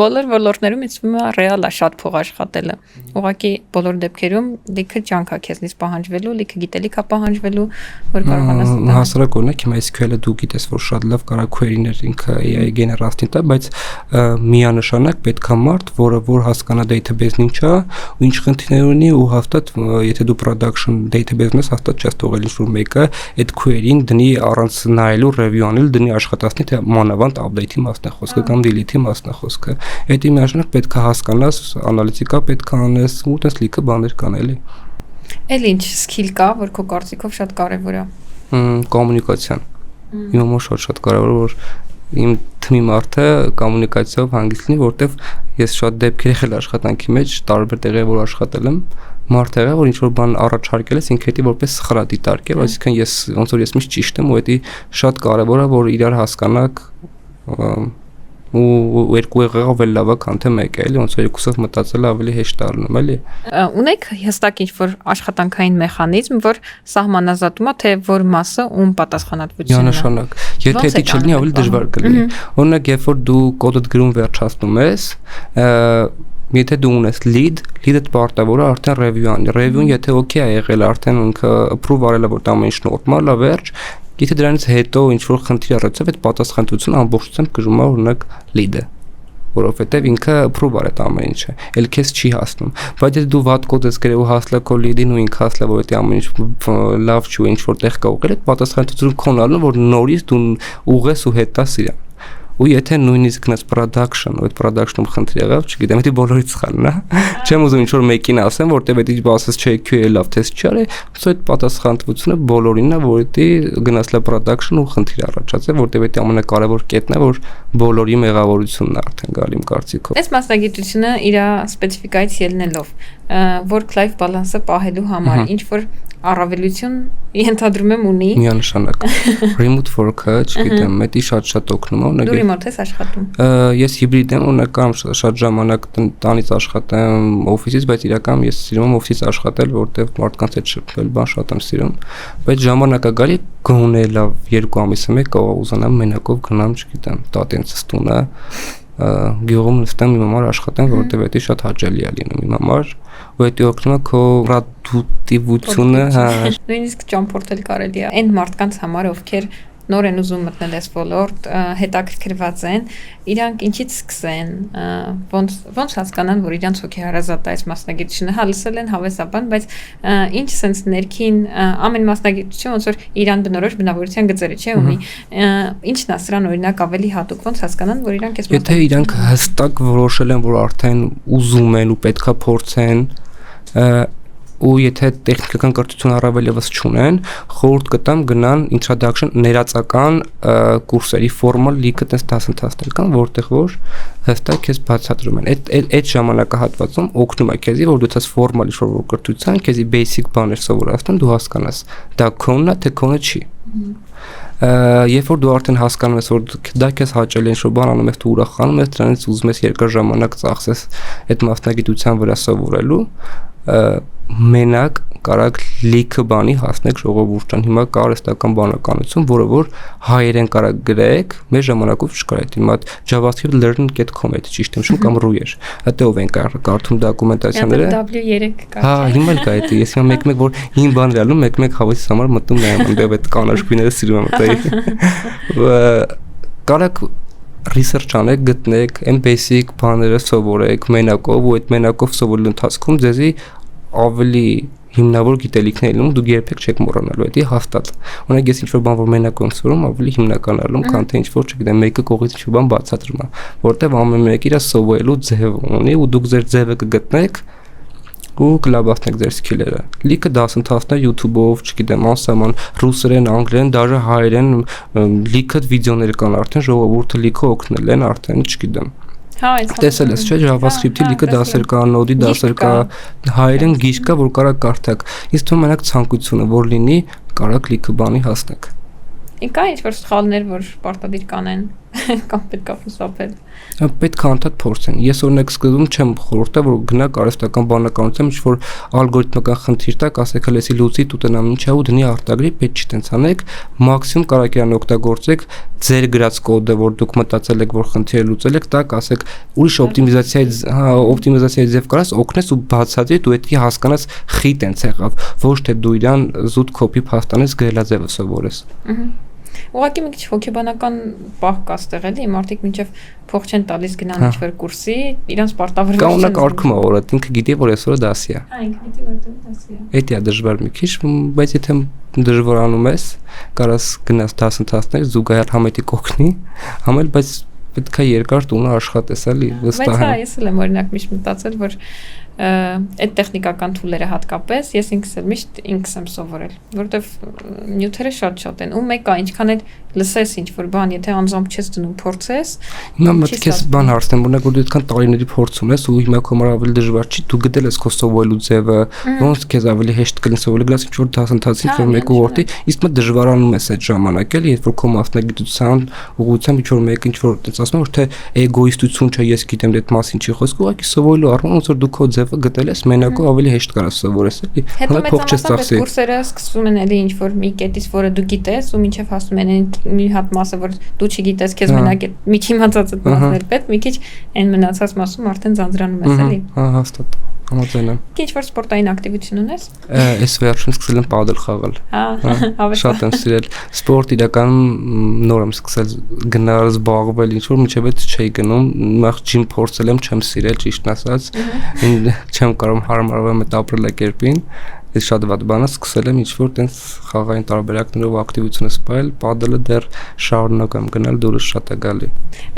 բոլոր ոլորտներում ինձ թվում է ռեալ է շատ փող աշխատելը։ Ուղղակի բոլոր դեպքերում լիքը ջանք է քեզնից պահանջվելու, լիքը գիտելիք է պահանջվելու, որ կարողանաս դա։ Հասարակ օրինակ հիմա SQL-ը դու գիտես որ շատ լավ կարա query-ներ ինքը AI գեներատիվ տա, բայց միանշանակ պետք է մարդ, որը որ հասկանա database-ն ինչ է ու ինչ խնդիրներ ունի ու հաստատ եթե դու production database-ն ես հաստատ չես թողել ինչ մեկը այդ query-ին դնի առանց նայելու review անել դնի աշխատացնի թե մանավանդ update-ի մասն է խոսքը կամ delete-ի մասն է խոսքը այդ իմանալով պետք է հասկանաս անալիտիկա պետք է անես ու տես լիքը բաներ կան էլի էլ ինչ skill կա որ քո կարծիքով շատ կարևոր է կոմունիկացիան իմ համար շատ կարևոր որ իմ թիմի մարդը կոմունիկացիայով հանգիստ լինի որտեվ ես շատ դեպքեր եղել աշխատանքի մեջ տարբեր տեղեր որ աշխատել եմ մարդ եղա, որ ինչ որ բան առաջարկել ես, ինքը դա որպես սխալ դիտարկել, այսինքն ես ոնց որ ես միշտ ճիշտ եմ, ու դա շատ կարևոր է, որ իրար հասկանաք ու երկու եղավ էլ լավ է, քան թե մեկը, էլի, ոնց որ երկուսով մտածելը ավելի հեշտ դառնում, էլի։ Ունեք հստակ ինչ-որ աշխատանքային մեխանիզմ, որ սահմանազատում է, թե որ մասը ում պատասխանատվությունն է։ Միանշանակ։ Եթե դա չլինի, ավելի դժվար կլինի։ Օրինակ, երբ որ դու կոդդ գրում վերջացնում ես, եթե դու ունես lead-ը պարտավոր է արդեն review անի։ Review-ն եթե okay է եղել, արդեն ինքը approve արել է, որ դա ամեն ինչ նորմալ է, վերջ, եթե դրանից հետո ինչ որ խնդիր առնչվեց, այդ պատասխանատվությունը ամբողջությամբ կժում է օրինակ lead-ը, որովհետև ինքը approve արել է ամեն ինչը, էլ քեզ չի հասնում։ Բայց եթե դու վատ կոդ ես գրել ու հասել քո lead-ին ու ինքը հասել որ դա ամեն ինչ լավ չի ու ինչ որ տեղ կա ուղղել, այդ պատասխանատվությունը քոնն առնում, որ նորից դու ուղես ու հետաս իրան։ Ու եթե նույնիսկ գնաց production, ու այդ production-ում խնդիր եղավ, չգիտեմ, դա բոլորից սխալն է։ Չեմ ուզում ինչ-որ մեկին ասեմ, որտեվ դա բասես չէ, QA լավ թեստ չարի, սա այդ պատասխանատվությունը բոլորին է, որ դա գնաց լա production ու խնդիր առաջացել, որտեվ դա ամենակարևոր կետն է, որ բոլորի մեղավորությունն է արդեն գալի իմ կարծիքով։ Այս մասնագիտությունը իր սպეციფიკայից ելնելով, work-life balance-ը պահելու համար ինչ որ առավելություն ենթադրում եմ ունի։ Միանշանակ։ Remote work-ը, չգիտեմ, դա շատ օգնում է, Դու remote ես աշխատում։ Ես հիբրիդ եմ, օրինակ կամ շատ ժամանակ տանից աշխատեմ օֆիսից, բայց իրականում ես սիրում եմ օֆիսից աշխատել, որտեղ մարդկանց հետ շփվել, բան շատ եմ սիրում, բայց ժամանակը գալի գոնե լավ 2 ամիսը մեկ կարող ուզանամ մենակով գնամ, չգիտեմ, տատենցս տունը, գյուղում նստեմ իմ համար աշխատեմ, որտեղ դա շատ հաճելի է լինում իմ համար, ու դա օգնում է քո պրոդուկտիվությունը, հա։ Նույնիսկ ճամփորդել կարելի է այն մարդկանց համար, ովքեր նոր են ուզում մտնել այս ոլորտ, հետաքրքրված են, իրանք ինչից սկսեն, ոնց հասկանան, որ իրանց հոգեհարազատ է այս մասնագիտությունը, հա լսել են հավեսաբան, բայց ինչ sense ներքին ամեն մասնագիտություն ոնց որ իրան բնորոշ բնավորության գծերը չէ ունի, ինչն է սրան օրինակ ավելի հատուկ, ոնց հասկանան, որ իրանք այս Եթե իրանք հստակ որոշել են, որ արդեն ուզում են ու պետքա փորձեն, ու եթե տեխնիկական կրթություն առավել եւս չունեն, խորհուրդ կտամ գնան introduction ներածական կուրսերի formal լիքը տես դասընթացներ կան, որտեղ որ հստակ քեզ բացատրում են։ Այդ ժամանակահատվածում օգնում է քեզի, որ դու ցած formal ինչ-որ կրթության, քեզի basic բաներ սովորացնեն, դու հասկանաս, դա քոնն է, թե քոնը չի։ Երբ որ դու արդեն հասկանում ես, որ դա քեզ հաճելի ինչ-որ բան անում ես, դու ուրախանում ես, դրանից ուզում ես երկար ժամանակ ծախսես այդ մասնագիտության վրա սովորելու, մենակ կարակ լիքը բանի հասնեք ժողովուրդան։ Հիմա կա արհեստական բանականություն, որը որ հայերեն կարակ գրեք, մեր ժամանակով չկար այդ հիմա JavaScript learning.com է, ճիշտ եմ շուն կամ ռուեր։ Դա ով են կարդում դոկումենտացիաները։ W3 կա։ Հա, հիմա էլ կա դա։ Ես հիմա մեկ-մեկ որ հին բան լալում, մեկ-մեկ հավասարից համար մտնում նայում, այնտեղ այդ կանաչ գույները սիրում եմ դա։ Կարակ research անեք, գտնեք, այն basic բաները սովորեք մենակով, ու այդ մենակով սովորելու ընթացքում ձեզի ավելի հիմնավոր գիտելիքներ լինում, դուք երբեք չեք մոռանալու, դա հաստատ։ Օրինակ ես ինչ-որ բան որ մենակ եմ սովորում, ավելի հիմնականալում, քան թե ինչ-որ, չգիտեմ, մեկը կողից ինչ-որ բան բացատրում է, որտեղ ամեն մեկը իր սովորելու ձև ունի, ու դուք ձեր ձևը կգտնեք ու կլավացնեք ձեր սկիլերը։ Լիքը դասընթացներ YouTube-ով, չգիտեմ, անսահման ռուսերեն, անգլերեն, դաժե հայերեն լիքը վիդեոներ կան արդեն, ժողովուրդը լիքը օգնել են արդեն, չգիտեմ։ Հա, այս տեսել ես, չէ՞, JavaScript-ի լիքը դասեր կա, Node-ի դասեր կա, հայերեն գիրք կա, որ կարա կարդաք։ Իսկ թվում մենակ ցանկությունը, որ լինի, կարաք լիքը բանի հասնեք։ Կա ինչ-որ սխալներ, որ պարտադիր կանեն կամ պետք է խուսափել։ Պետք է անդադ փորձեն։ Ես օրինակ սկզբում չեմ խորհուրդը, որ գնաք արհեստական բանականությամբ ինչ-որ ալգորիթմական խնդիր տակ, ասեք հլեսի լուծի տուտենամ ինչա ու դնի արտագրի, պետք չի տենց անեք, մաքսիմում կարաք իրան օգտագործեք ձեր գրած կոդը, որ դուք մտածել եք, որ խնդիրը լուծել եք, տակ ասեք ուրիշ օպտիմիզացիայի ձև կարաս օգնես ու բացատրի դու դա հասկանաս խի տենց եղավ, ոչ թե դու իրան զուտ կոպի փաստանես գրելաձևը սովորես։ Ուղղակի մի քիչ հոգեբանական պահ կա ստեղ էլի, մարդիկ մինչև փող չեն տալիս գնան ինչ-որ կուրսի, իրանց պարտավորված չեն։ Կանոնակ արքում է, որ ինքը գիտի, որ այսօրը դասի է։ Հա, ինքը գիտի, որ դասի է։ Դա է դժվար մի քիչ, բայց եթե դժվարանում ես, կարաս գնաս դասընթացներ, զուգահեռ համետի կօգնի, համել, բայց պետք է երկար տունը աշխատես, էլի, վստահ եմ։ Բայց հա, ես էլ եմ օրինակ միշտ մտածել, որ այդ տեխնիկական թուլերը հատկապես ես ինքս եմ միշտ ինքս եմ սովորել, որովհետև նյութերը շատ են ու մեկը ինչքան էլ լսես ինչ որ բան, եթե անձամբ չես դնում փորձես։ Հիմա մտք ես բան հարցնեմ, օրինակ որ դու այդքան տարիների փորձ ունես ու հիմա քո համար ավելի դժվար չի, դու գտել ես քո սովորելու ձևը, ոնց քեզ ավելի հեշտ կլինի սովորել, գնաս ինչ որ դասընթացի որ մեկ ուղղորդի, իսկ մտ դժվարանում ես այդ ժամանակ էլի, երբ որ քո մասնագիտության ուղղությամբ ինչ որ մեկ ինչ որ այդպես ասում որ թե էգոիստություն չէ, ես գիտեմ այդ մասին չի խոսք, ուղղակի սովորելու առումով ոնց որ դու քո ձևը գտել ես, մենակով ավելի հեշտ կարաս սովորես էլի։ Հետո մեծամասամբ կուրսերը սկսվում են էլի ինչ որ մի կետից, որը դու գիտես ու մինչև հասնում են մի հատ մասը, որ դու չգիտես, քեզ մենակ այդ միջիմացած այդ մասն էլ պետք, մի քիչ այն մնացած մասում արդեն ձանձրանում ես էլի։ Հա, հաստատ։ Համաձայն եմ։ Ինչ որ սպորտային ակտիվություն ունես։ Այս վերջում սկսել եմ պադել խաղալ։ Հա, Շատ եմ սիրել։ Սպորտ իրականում նոր եմ սկսել գնալ զբաղվել, ինչ որ մինչև այդ չէի գնում, նախ ջիմ փորձել եմ, չեմ սիրել, ճիշտն ասած։ Չեմ կարող հարմարվել այդ ապրելակերպին։ Ես շատ վատ բան եմ, սկսել եմ ինչ որ տենց խաղային տարբերակներով ակտիվություն սպայել, պադելը դեռ շարունակ եմ գնալ, դուրս շատ է գալի։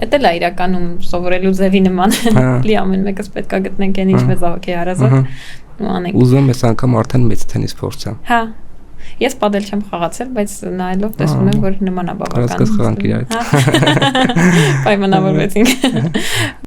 Էդ էլ է իրականում սովորելու ձևի նման։ Լի ամեն մեկս պետք է գտնենք այն ինչ մեզ ահոք է հարազատ ու անենք։ Ուզում եմ այս անգամ արդեն մեծ տենիս փորձեմ։ Հա։ Ես պադել չեմ խաղացել, բայց նայելով տեսնում եմ, որ նման է բավական։ Հասկաս խաղանք իրար հետ։ Պայմանավորվեցինք։